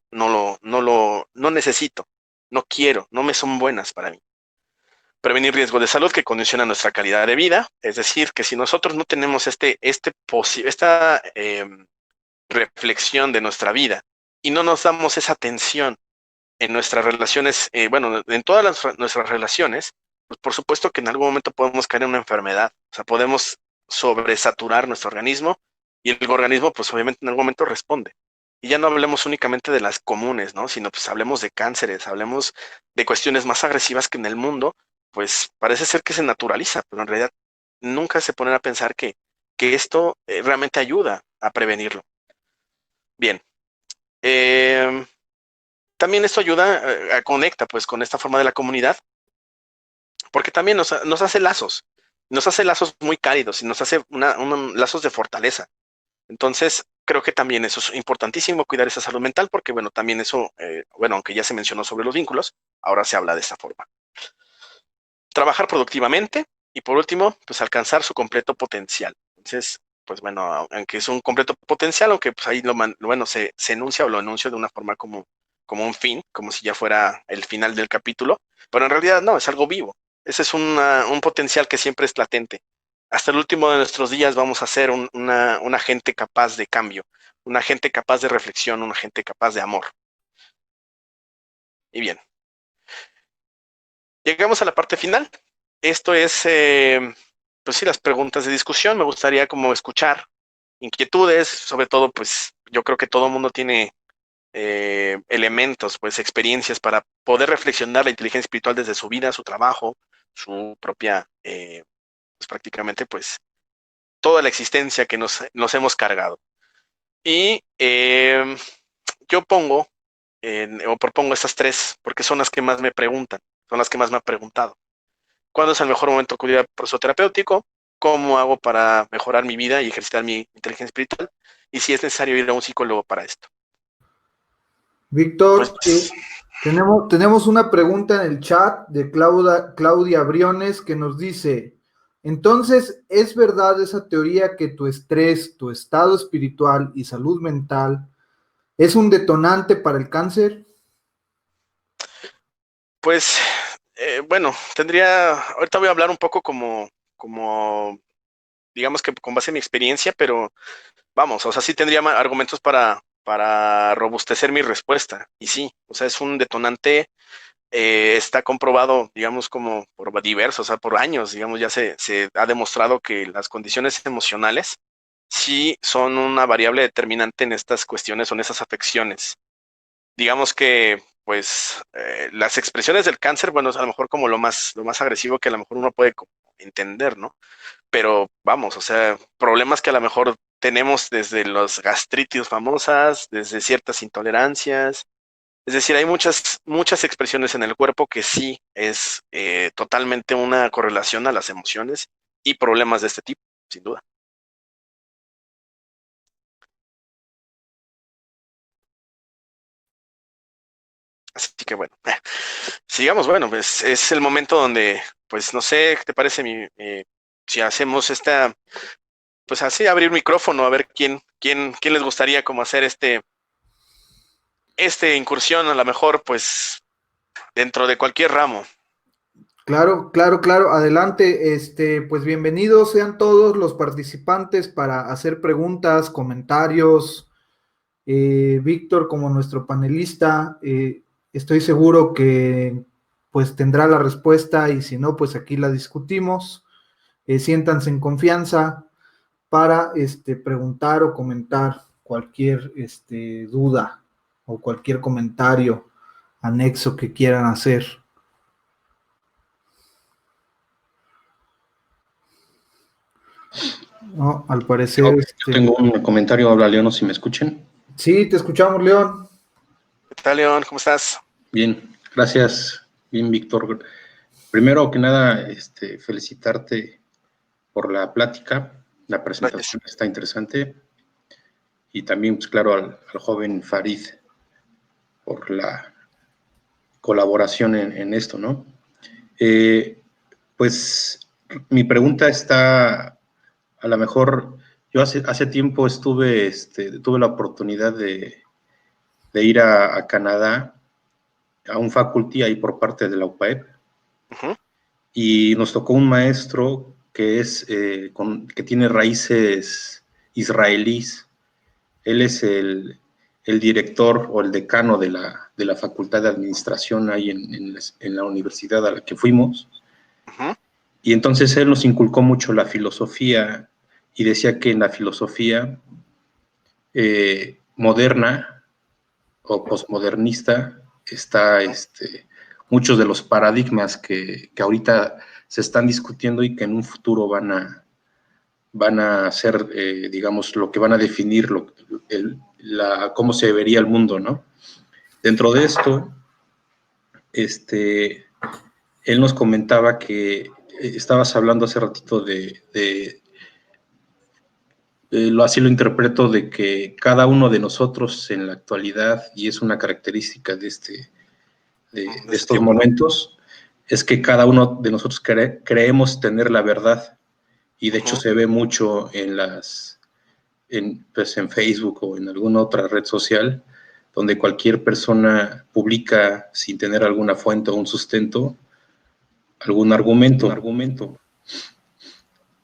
necesito, no quiero, no me son buenas para mí. Prevenir riesgos de salud que condicionan nuestra calidad de vida, es decir, que si nosotros no tenemos esta reflexión de nuestra vida y no nos damos esa atención en nuestras relaciones, bueno, en todas nuestras relaciones, pues por supuesto que en algún momento podemos caer en una enfermedad, o sea, podemos sobresaturar nuestro organismo y el organismo pues obviamente en algún momento responde. Y ya no hablemos únicamente de las comunes, ¿no? Sino pues hablemos de cánceres, hablemos de cuestiones más agresivas que en el mundo, pues parece ser que se naturaliza, pero en realidad nunca se ponen a pensar que esto realmente ayuda a prevenirlo. Bien, eh, también esto ayuda, conecta pues con esta forma de la comunidad, porque también nos hace lazos muy cálidos y nos hace lazos de fortaleza. Entonces, creo que también eso es importantísimo, cuidar esa salud mental, porque bueno, también eso, bueno, aunque ya se mencionó sobre los vínculos, ahora se habla de esta forma. Trabajar productivamente y por último, pues alcanzar su completo potencial. Entonces, pues bueno, aunque es un completo potencial, aunque pues ahí bueno, se enuncia o lo enuncio de una forma como un fin, como si ya fuera el final del capítulo, pero en realidad no, es algo vivo. Ese es un potencial que siempre es latente. Hasta el último de nuestros días vamos a ser un agente capaz de cambio, un agente capaz de reflexión, un agente capaz de amor. Y bien, llegamos a la parte final. Esto es, pues sí, las preguntas de discusión. Me gustaría como escuchar inquietudes, sobre todo, pues yo creo que todo el mundo tiene elementos, pues experiencias para poder reflexionar la inteligencia espiritual desde su vida, su trabajo, su propia, pues prácticamente, pues toda la existencia que nos hemos cargado. Y yo o propongo estas tres, porque son las que más me preguntan, son las que más me han preguntado. ¿Cuándo es el mejor momento de acudir al proceso terapéutico? ¿Cómo hago para mejorar mi vida y ejercitar mi inteligencia espiritual? Y si es necesario ir a un psicólogo para esto. Pues, Víctor, tenemos una pregunta en el chat de Claudia Briones que nos dice, entonces, ¿es verdad esa teoría que tu estrés, tu estado espiritual y salud mental es un detonante para el cáncer? pues bueno, ahorita voy a hablar un poco como, digamos que con base en mi experiencia, pero vamos, o sea, sí tendría argumentos para robustecer mi respuesta. Y sí, o sea, es un detonante. Está comprobado, digamos, como por diversos, o sea, por años, digamos, ya se ha demostrado que las condiciones emocionales sí son una variable determinante en estas cuestiones o en esas afecciones. Digamos que, pues, las expresiones del cáncer, bueno, es a lo mejor como lo más agresivo que a lo mejor uno puede entender, ¿no? Pero vamos, o sea, problemas que a lo mejor tenemos desde las gastritis famosas, desde ciertas intolerancias, es decir, hay muchas expresiones en el cuerpo que sí es totalmente una correlación a las emociones y problemas de este tipo, sin duda. Así que bueno, sigamos, bueno, pues es el momento donde, pues no sé, ¿qué te parece si hacemos pues así abrir micrófono, a ver quién les gustaría como hacer incursión, a lo mejor, pues, dentro de cualquier ramo. Claro, claro, claro. Adelante, pues bienvenidos sean todos los participantes para hacer preguntas, comentarios. Víctor, como nuestro panelista, estoy seguro que pues tendrá la respuesta y si no, pues aquí la discutimos. Siéntanse en confianza para preguntar o comentar cualquier duda o cualquier comentario anexo que quieran hacer. No, al parecer. Yo tengo un comentario, habla León, si me escuchen. Sí, te escuchamos, León. ¿Qué tal, León? ¿Cómo estás? Bien, gracias. Bien, Víctor. Primero que nada, felicitarte por la plática. La presentación está interesante. Y también, pues claro, al joven Farid por la colaboración en esto, ¿no? Pues mi pregunta está, a lo mejor, yo hace tiempo tuve la oportunidad de ir a Canadá, a un faculty ahí por parte de la UPAEP, y nos tocó un maestro que que tiene raíces israelíes. Él es el director o el decano de la Facultad de Administración ahí en la universidad a la que fuimos. Y entonces él nos inculcó mucho la filosofía y decía que en la filosofía moderna o posmodernista está muchos de los paradigmas que ahorita se están discutiendo y que en un futuro van a ser, digamos, lo que van a definir cómo se vería el mundo, ¿no? Dentro de esto, él nos comentaba que estabas hablando hace ratito así lo interpreto, de que cada uno de nosotros en la actualidad, y es una característica de estos momentos, es que cada uno de nosotros creemos tener la verdad, y de hecho se ve mucho pues en Facebook o en alguna otra red social, donde cualquier persona publica sin tener alguna fuente o un sustento, algún argumento.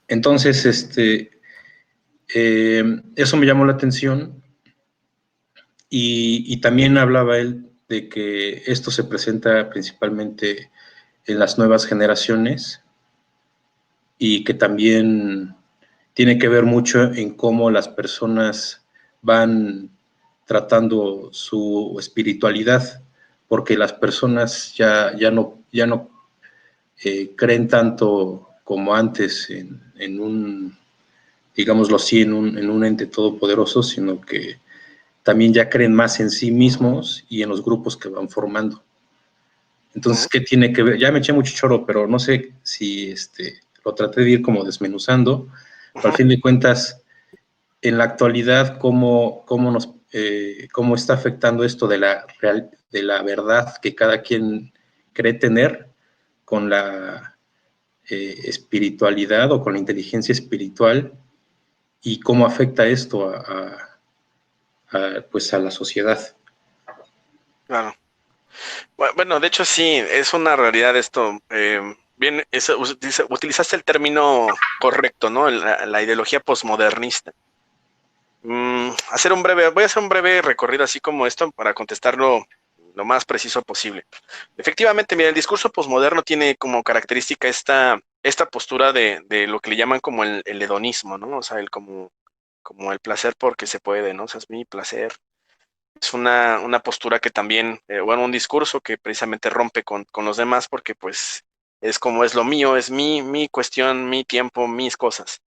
Entonces, eso me llamó la atención y también hablaba él de que esto se presenta principalmente en las nuevas generaciones y que también tiene que ver mucho en cómo las personas van tratando su espiritualidad, porque las personas ya no creen tanto como antes en un, digámoslo así, en un ente todopoderoso, sino que también ya creen más en sí mismos y en los grupos que van formando. Entonces, ¿qué tiene que ver? Ya me eché mucho choro, pero no sé si lo traté de ir como desmenuzando. Pero al fin de cuentas, en la actualidad, cómo está afectando esto de la verdad que cada quien cree tener con la espiritualidad o con la inteligencia espiritual, y cómo afecta esto pues a la sociedad. Claro. Bueno, de hecho sí, es una realidad esto. Bien, utilizaste el término correcto, ¿no? La ideología posmodernista. Voy a hacer un breve recorrido así como esto para contestarlo lo más preciso posible. Efectivamente, mira, el discurso posmoderno tiene como característica esta postura de lo que le llaman como el hedonismo, ¿no? O sea, como el placer porque se puede, ¿no? O sea, es mi placer. Es una postura que también, bueno, un discurso que precisamente rompe con los demás porque pues es como es lo mío, es mi cuestión, mi tiempo, mis cosas.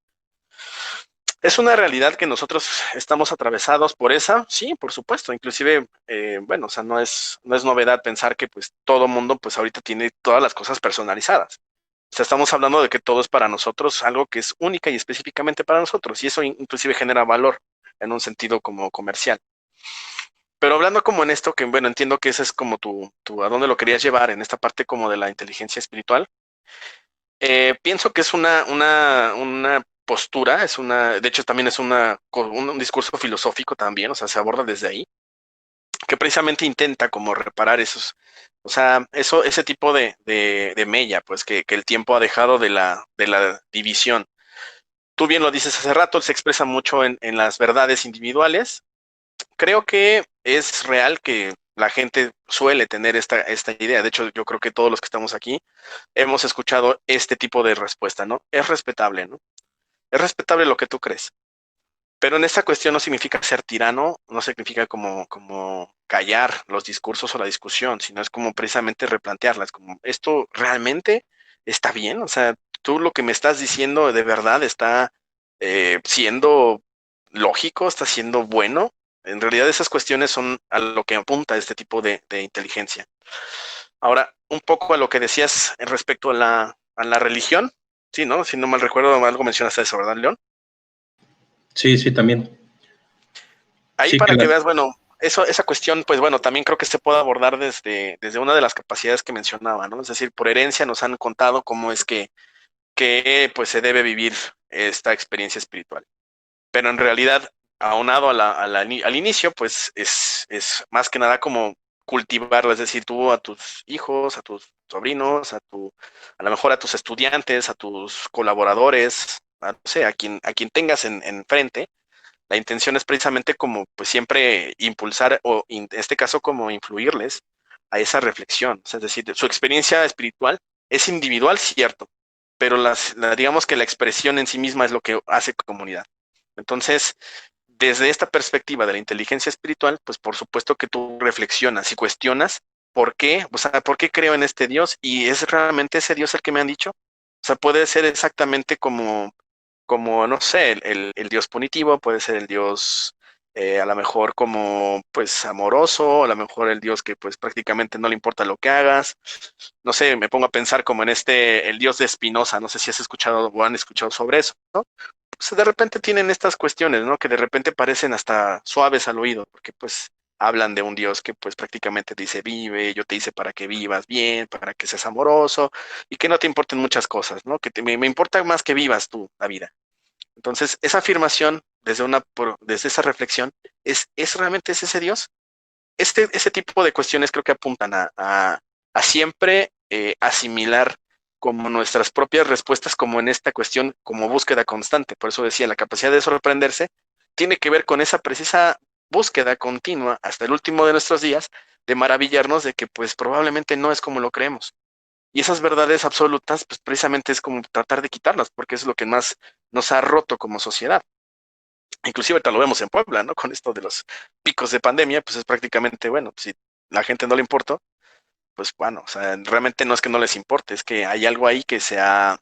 ¿Es una realidad que nosotros estamos atravesados por esa? Sí, por supuesto. Inclusive, bueno, o sea, no es novedad pensar que pues todo mundo pues ahorita tiene todas las cosas personalizadas. O sea, estamos hablando de que todo es para nosotros, algo que es única y específicamente para nosotros. Y eso inclusive genera valor en un sentido como comercial. Pero hablando como en esto, que bueno, entiendo que ese es como a dónde lo querías llevar, en esta parte como de la inteligencia espiritual. Pienso que es una postura, de hecho también es un discurso filosófico también, o sea, se aborda desde ahí, que precisamente intenta como reparar o sea, ese tipo de mella, pues que el tiempo ha dejado de la división. Tú bien lo dices hace rato, se expresa mucho en las verdades individuales. Creo que es real que la gente suele tener esta idea. De hecho, yo creo que todos los que estamos aquí hemos escuchado este tipo de respuesta, ¿no? Es respetable, ¿no? Es respetable lo que tú crees. Pero en esta cuestión no significa ser tirano, no significa como callar los discursos o la discusión, sino es como precisamente replantearlas, como esto realmente está bien, o sea, tú lo que me estás diciendo de verdad está siendo lógico, está siendo bueno. En realidad esas cuestiones son a lo que apunta este tipo de inteligencia. Ahora, un poco a lo que decías respecto a la religión, sí, ¿no? Si no mal recuerdo, algo mencionaste eso, ¿verdad, León? Sí, sí, también. Ahí Sí, que para que veas, bueno, esa cuestión, pues bueno, también creo que se puede abordar desde una de las capacidades que mencionaba, ¿no? Es decir, por herencia nos han contado cómo es que pues se debe vivir esta experiencia espiritual. Pero en realidad, aunado al inicio, pues es más que nada como cultivarla, es decir, tú a tus hijos, a tus sobrinos, a lo mejor a tus estudiantes, a tus colaboradores, no sé, a quien tengas en frente. La intención es precisamente como, pues siempre impulsar o en este caso como influirles a esa reflexión. O sea, es decir, su experiencia espiritual es individual, cierto, pero digamos que la expresión en sí misma es lo que hace comunidad. Entonces, desde esta perspectiva de la inteligencia espiritual, pues por supuesto que tú reflexionas y cuestionas por qué, o sea, por qué creo en este Dios y es realmente ese Dios el que me han dicho. O sea, puede ser exactamente como no sé, el Dios punitivo, puede ser el Dios a lo mejor como pues amoroso, a lo mejor el Dios que pues prácticamente no le importa lo que hagas. No sé, me pongo a pensar como en el Dios de Spinoza, no sé si has escuchado o han escuchado sobre eso, ¿no? Pues de repente tienen estas cuestiones, ¿no? Que de repente parecen hasta suaves al oído, porque pues hablan de un Dios que pues prácticamente dice vive, yo te hice para que vivas bien, para que seas amoroso y que no te importen muchas cosas, ¿no? Que me importa más que vivas tú la vida. Entonces, esa afirmación desde esa reflexión realmente es ese Dios. Ese tipo de cuestiones creo que apuntan a siempre asimilar como nuestras propias respuestas, como en esta cuestión, como búsqueda constante. Por eso decía, la capacidad de sorprenderse tiene que ver con esa precisa búsqueda continua hasta el último de nuestros días, de maravillarnos de que pues probablemente no es como lo creemos. Y esas verdades absolutas, pues precisamente es como tratar de quitarlas, porque es lo que más nos ha roto como sociedad. Inclusive ahorita lo vemos en Puebla, ¿no? Con esto de los picos de pandemia, pues es prácticamente, bueno, si la gente no le importa, pues bueno, o sea, realmente no es que no les importe, es que hay algo ahí que se ha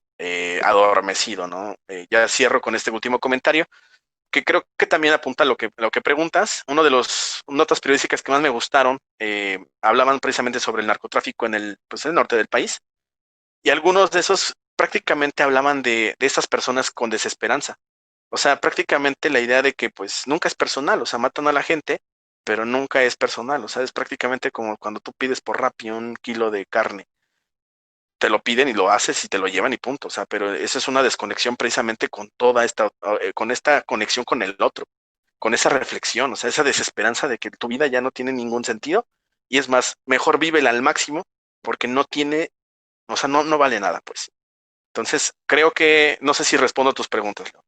adormecido, ¿no? Ya cierro con este último comentario, que creo que también apunta a lo que preguntas. Uno de los notas periodísticas que más me gustaron hablaban precisamente sobre el narcotráfico pues, en el norte del país, y algunos de esos prácticamente hablaban de esas personas con desesperanza. O sea, prácticamente la idea de que pues nunca es personal, o sea, matan a la gente, pero nunca es personal, o sea, es prácticamente como cuando tú pides por Rappi 1 kilo de carne, te lo piden y lo haces y te lo llevan y punto, o sea, pero esa es una desconexión precisamente con con esta conexión con el otro, con esa reflexión, o sea, esa desesperanza de que tu vida ya no tiene ningún sentido y es más, mejor vívela al máximo porque no tiene, o sea, no vale nada, pues. Entonces, creo que, no sé si respondo a tus preguntas, Leo.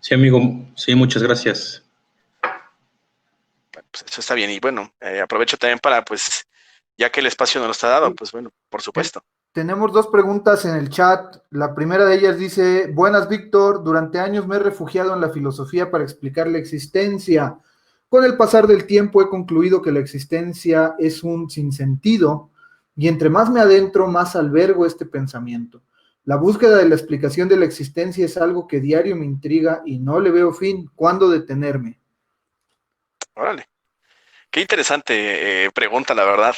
Sí, amigo, sí, muchas gracias. Pues eso está bien. Y bueno, aprovecho también para, pues, ya que el espacio no nos está dado, Sí. pues bueno, por supuesto. Tenemos dos preguntas en el chat. La primera de ellas dice, buenas Víctor, durante años me he refugiado en la filosofía para explicar la existencia. Con el pasar del tiempo he concluido que la existencia es un sinsentido y entre más me adentro, más albergo este pensamiento. La búsqueda de la explicación de la existencia es algo que diario me intriga y no le veo fin. ¿Cuándo detenerme? Órale. Qué interesante pregunta, la verdad.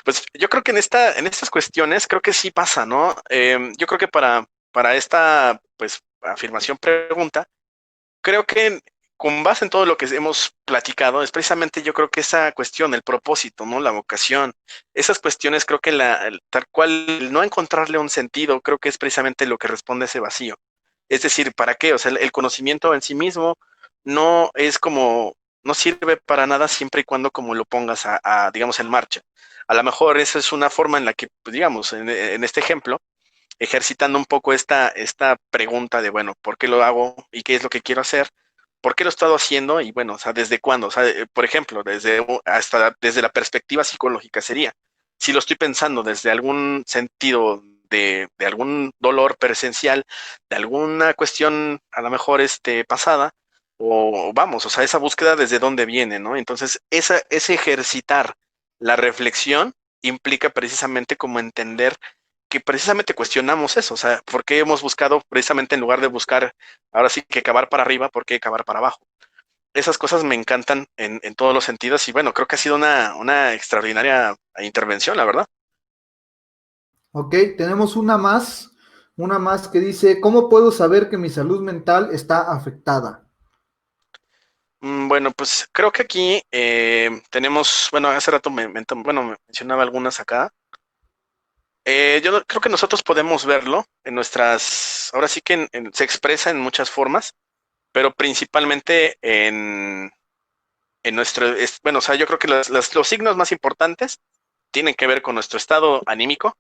Pues yo creo que en estas cuestiones, creo que sí pasa, ¿no? Yo creo que para esta, pues, afirmación pregunta, creo que con base en todo lo que hemos platicado, es precisamente yo creo que esa cuestión, el propósito, ¿no? La vocación, esas cuestiones creo que tal cual, el no encontrarle un sentido, creo que es precisamente lo que responde a ese vacío. Es decir, ¿para qué? O sea, el conocimiento en sí mismo no es como, no sirve para nada siempre y cuando como lo pongas digamos, en marcha. A lo mejor esa es una forma en la que, pues, digamos, en este ejemplo, ejercitando un poco esta pregunta de, bueno, ¿por qué lo hago y qué es lo que quiero hacer? ¿Por qué lo he estado haciendo? Y bueno, o sea, ¿desde cuándo? O sea, por ejemplo, desde la perspectiva psicológica sería, si lo estoy pensando desde algún sentido de algún dolor presencial, de alguna cuestión a lo mejor pasada, o vamos, o sea, esa búsqueda desde dónde viene, ¿no? Entonces, ese ejercitar la reflexión implica precisamente como entender que precisamente cuestionamos eso, o sea, ¿por qué hemos buscado precisamente en lugar de buscar ahora sí que cavar para arriba, por qué cavar para abajo? Esas cosas me encantan en todos los sentidos y bueno, creo que ha sido una extraordinaria intervención, la verdad. Ok, tenemos una más que dice, ¿cómo puedo saber que mi salud mental está afectada? Bueno, pues creo que aquí tenemos, bueno, hace rato me mencionaba algunas acá. Creo que nosotros podemos verlo en ahora sí que se expresa en muchas formas, pero principalmente en bueno, o sea, yo creo que los signos más importantes tienen que ver con nuestro estado anímico,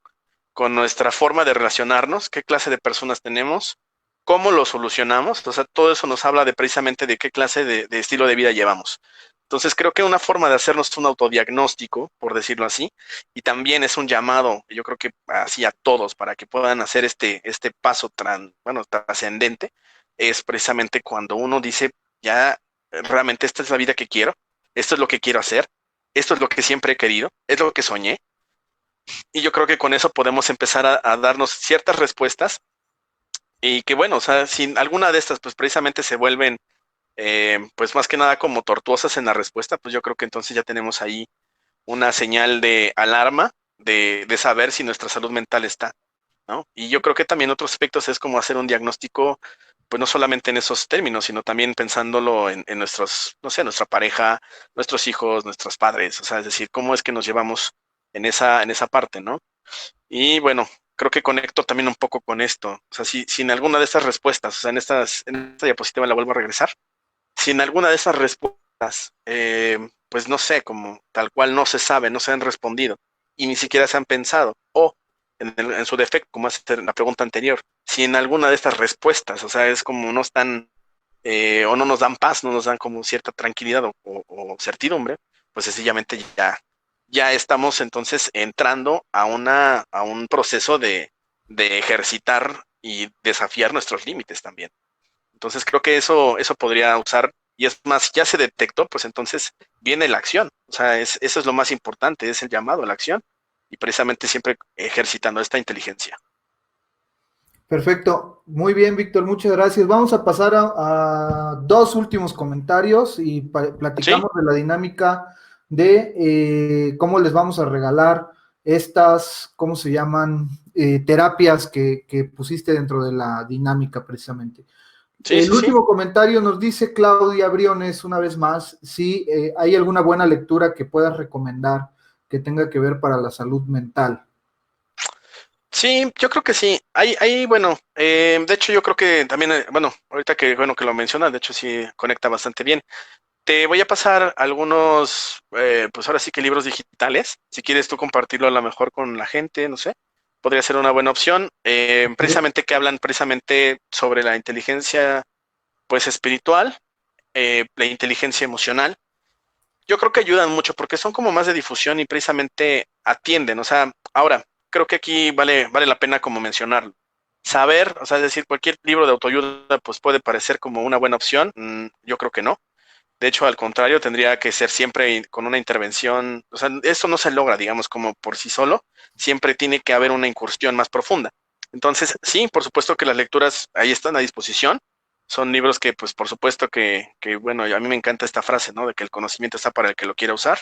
con nuestra forma de relacionarnos, qué clase de personas tenemos, cómo lo solucionamos, o sea, todo eso nos habla de precisamente de qué clase de estilo de vida llevamos. Entonces creo que una forma de hacernos un autodiagnóstico, por decirlo así, y también es un llamado, yo creo que así a todos, para que puedan hacer este paso trascendente, es precisamente cuando uno dice, ya realmente esta es la vida que quiero, esto es lo que quiero hacer, esto es lo que siempre he querido, es lo que soñé, y yo creo que con eso podemos empezar a darnos ciertas respuestas y que bueno, o sea, si alguna de estas pues precisamente se vuelven pues más que nada como tortuosas en la respuesta, pues yo creo que entonces ya tenemos ahí una señal de alarma de saber si nuestra salud mental está, ¿no? Y yo creo que también otros aspectos es como hacer un diagnóstico, pues no solamente en esos términos, sino también pensándolo en nuestros, no sé, nuestra pareja, nuestros hijos, nuestros padres, o sea, es decir, cómo es que nos llevamos en esa parte, ¿no? Y bueno, creo que conecto también un poco con esto. O sea, si en alguna de estas respuestas, o sea, en esta diapositiva la vuelvo a regresar, si en alguna de esas respuestas, pues no sé, como tal cual no se sabe, no se han respondido y ni siquiera se han pensado, o en su defecto, como es la pregunta anterior, si en alguna de estas respuestas, o sea, es como no están, o no nos dan paz, no nos dan como cierta tranquilidad o certidumbre, pues sencillamente ya estamos entonces entrando a un proceso de ejercitar y desafiar nuestros límites también. Entonces creo que eso podría usar, y es más, ya se detectó, pues entonces viene la acción. O sea, eso es lo más importante, es el llamado a la acción y precisamente siempre ejercitando esta inteligencia. Perfecto, muy bien, Víctor, muchas gracias. Vamos a pasar a dos últimos comentarios y ¿Sí? platicamos de la dinámica de cómo les vamos a regalar estas, ¿cómo se llaman? Terapias que pusiste dentro de la dinámica precisamente. Sí, El sí, sí. último comentario nos dice Claudia Briones, una vez más, si hay alguna buena lectura que puedas recomendar que tenga que ver para la salud mental. Sí, yo creo que sí. Bueno, de hecho yo creo que también, bueno, ahorita bueno, que lo mencionas, de hecho sí conecta bastante bien. Te voy a pasar algunos, pues ahora sí que libros digitales. Si quieres tú compartirlo a lo mejor con la gente, no sé, podría ser una buena opción. Precisamente que hablan precisamente sobre la inteligencia, pues espiritual, la inteligencia emocional. Yo creo que ayudan mucho porque son como más de difusión y precisamente atienden. O sea, ahora, creo que aquí vale la pena como mencionarlo. Saber, o sea, es decir, cualquier libro de autoayuda pues puede parecer como una buena opción. Yo creo que no. De hecho, al contrario, tendría que ser siempre con una intervención, o sea, esto no se logra, digamos, como por sí solo, siempre tiene que haber una incursión más profunda. Entonces, sí, por supuesto que las lecturas ahí están a disposición, son libros que, pues, por supuesto bueno, a mí me encanta esta frase, ¿no? De que el conocimiento está para el que lo quiera usar,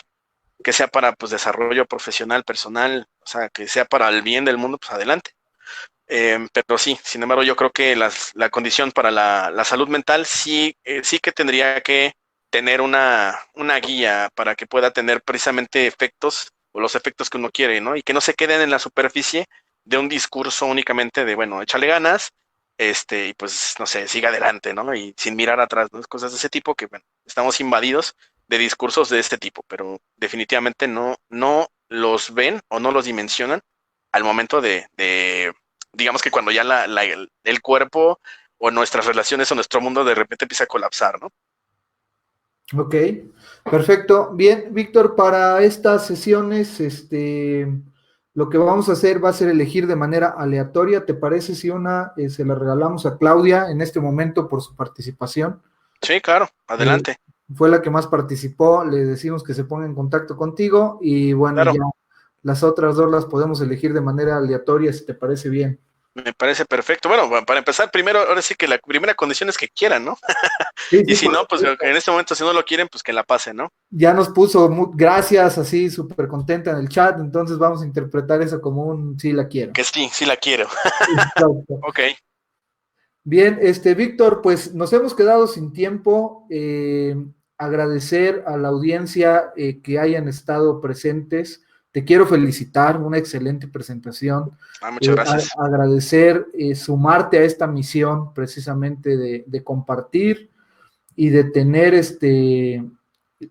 que sea para, pues, desarrollo profesional, personal, o sea, que sea para el bien del mundo, pues, adelante. Pero sí, sin embargo, yo creo que la condición para la salud mental sí, sí que tendría que tener una guía para que pueda tener precisamente efectos o los efectos que uno quiere, ¿no? Y que no se queden en la superficie de un discurso únicamente de, bueno, échale ganas, y pues, no sé, siga adelante, ¿no? Y sin mirar atrás, ¿no? Cosas de ese tipo que, bueno, estamos invadidos de discursos de este tipo, pero definitivamente no los ven o no los dimensionan al momento de digamos que cuando ya el cuerpo o nuestras relaciones o nuestro mundo de repente empieza a colapsar, ¿no? Ok, perfecto. Bien, Víctor, para estas sesiones, lo que vamos a hacer va a ser elegir de manera aleatoria. ¿Te parece si una se la regalamos a Claudia en este momento por su participación? Sí, claro, Eh, adelante. Fue la que más participó, le decimos que se ponga en contacto contigo y bueno, Claro, ya las otras dos las podemos elegir de manera aleatoria, si te parece bien. me parece perfecto. Bueno, para empezar, primero, ahora sí que la primera condición es que quieran, ¿no? Sí, Y sí, si por no, pues supuesto. en este momento, si no lo quieren, pues que la pasen, ¿no? Ya nos puso gracias, así súper contenta en el chat, entonces vamos a interpretar eso como un sí la quiero. Que sí, sí la quiero. Exacto. Ok, Bien, Víctor, pues nos hemos quedado sin tiempo. Agradecer a la audiencia que hayan estado presentes. Te quiero felicitar, una excelente presentación. muchas gracias. Agradecer sumarte a esta misión precisamente de compartir y de tener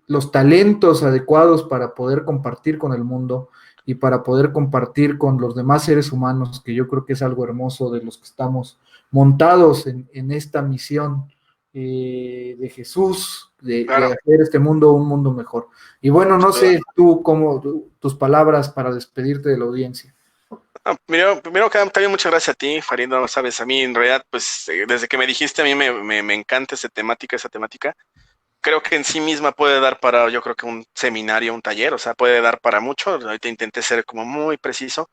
los talentos adecuados para poder compartir con el mundo y para poder compartir con los demás seres humanos, que yo creo que es algo hermoso de los que estamos montados en esta misión de Jesús, de Claro. hacer este mundo un mundo mejor. Y bueno, no sé tú cómo, tus palabras para despedirte de la audiencia. Primero que nada, también muchas gracias a ti, Farindo, no sabes, a mí en realidad, pues desde que me dijiste, a mí me encanta esa temática. Creo que en sí misma puede dar para, yo creo que un seminario, un taller, o sea, puede dar para mucho. Ahorita intenté ser como muy preciso.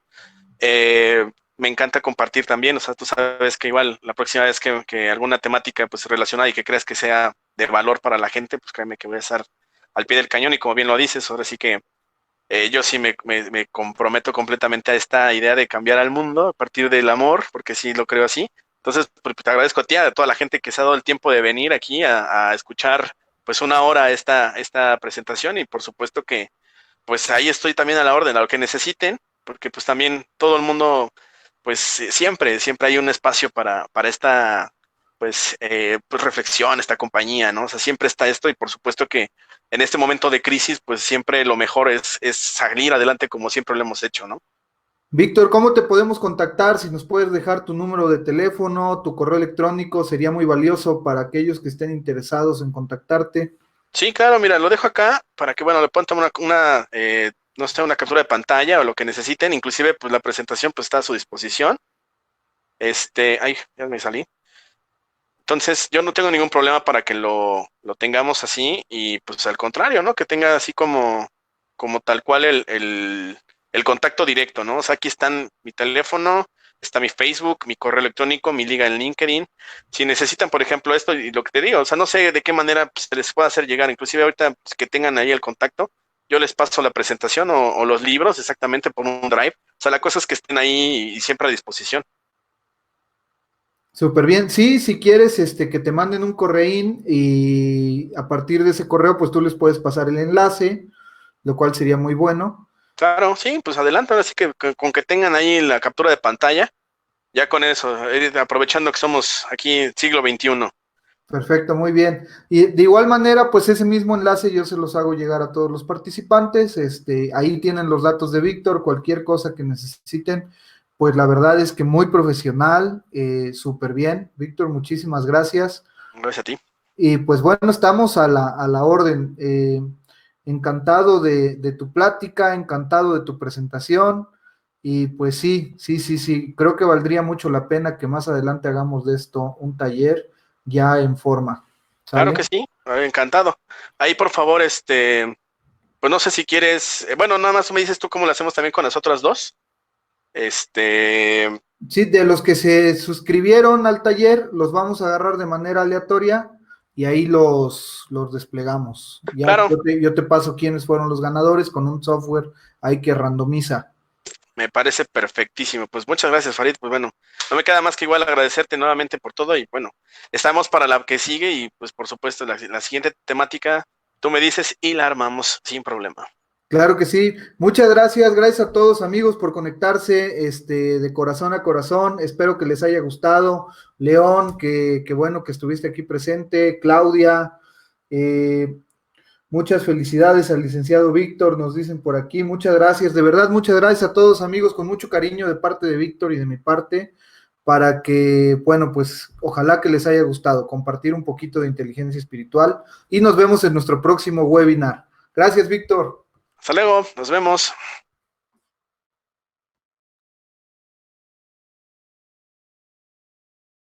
Me encanta compartir también, o sea, tú sabes que igual la próxima vez que alguna temática pues relacionada y que creas que sea de valor para la gente, pues créeme que voy a estar al pie del cañón y como bien lo dices, ahora sí que yo sí me comprometo completamente a esta idea de cambiar al mundo a partir del amor, porque sí lo creo así. Entonces, pues, te agradezco a ti, a toda la gente que se ha dado el tiempo de venir aquí a escuchar pues una hora esta presentación y por supuesto que pues ahí estoy también a la orden, a lo que necesiten, porque pues también todo el mundo, pues siempre hay un espacio para esta pues reflexión, esta compañía, ¿no? O sea, siempre está esto y por supuesto que en este momento de crisis, pues siempre lo mejor es salir adelante como siempre lo hemos hecho, ¿no? Víctor, ¿cómo te podemos contactar? Si nos puedes dejar tu número de teléfono, tu correo electrónico, sería muy valioso para aquellos que estén interesados en contactarte. Sí, claro, mira, lo dejo acá para que, bueno, le puedan tomar no sé, una captura de pantalla o lo que necesiten, inclusive, pues la presentación pues está a su disposición. Ay, ya me salí. Entonces, yo no tengo ningún problema para que lo tengamos así y pues al contrario, ¿no? Que tenga así como tal cual el contacto directo, ¿no? O sea, aquí están mi teléfono, está mi Facebook, mi correo electrónico, mi liga en LinkedIn. Si necesitan, por ejemplo, esto y lo que te digo, o sea, no sé de qué manera pues, se les puede hacer llegar, inclusive ahorita pues, que tengan ahí el contacto, yo les paso la presentación o los libros exactamente por un drive. O sea, la cosa es que estén ahí y siempre a disposición. Súper bien. Sí, si quieres que te manden un correín y a partir de ese correo, pues tú les puedes pasar el enlace, lo cual sería muy bueno. Claro, sí, pues adelante, ahora sí que con que tengan ahí la captura de pantalla, ya con eso, aprovechando que somos aquí siglo XXI. Perfecto, muy bien. Y de igual manera, pues ese mismo enlace yo se los hago llegar a todos los participantes. Ahí tienen los datos de Víctor, cualquier cosa que necesiten. Pues la verdad es que muy profesional, súper bien. Víctor, muchísimas gracias. Gracias a ti. Y pues bueno, estamos a la orden. Encantado de tu plática, encantado de tu presentación. Y pues sí, sí, sí, sí, creo que valdría mucho la pena que más adelante hagamos de esto un taller ya en forma. Claro ¿Sale? que sí, encantado. Ahí, por favor, pues no sé si quieres, bueno, nada más me dices tú cómo lo hacemos también con las otras dos. Este, Sí, de los que se suscribieron al taller, los vamos a agarrar de manera aleatoria y ahí los desplegamos. Ya claro, yo te paso quiénes fueron los ganadores con un software ahí que randomiza. Me parece perfectísimo. Pues muchas gracias, Farid. Pues bueno, no me queda más que igual agradecerte nuevamente por todo y bueno, estamos para la que sigue y pues por supuesto la siguiente temática, tú me dices y la armamos sin problema. Claro que sí. Muchas gracias. Gracias a todos, amigos, por conectarse de corazón a corazón. Espero que les haya gustado. León, que bueno que estuviste aquí presente. Claudia, muchas felicidades al licenciado Víctor, nos dicen por aquí. Muchas gracias. De verdad, muchas gracias a todos, amigos, con mucho cariño de parte de Víctor y de mi parte, para que, bueno, pues ojalá que les haya gustado compartir un poquito de inteligencia espiritual y nos vemos en nuestro próximo webinar. Gracias, Víctor. Hasta luego, nos vemos.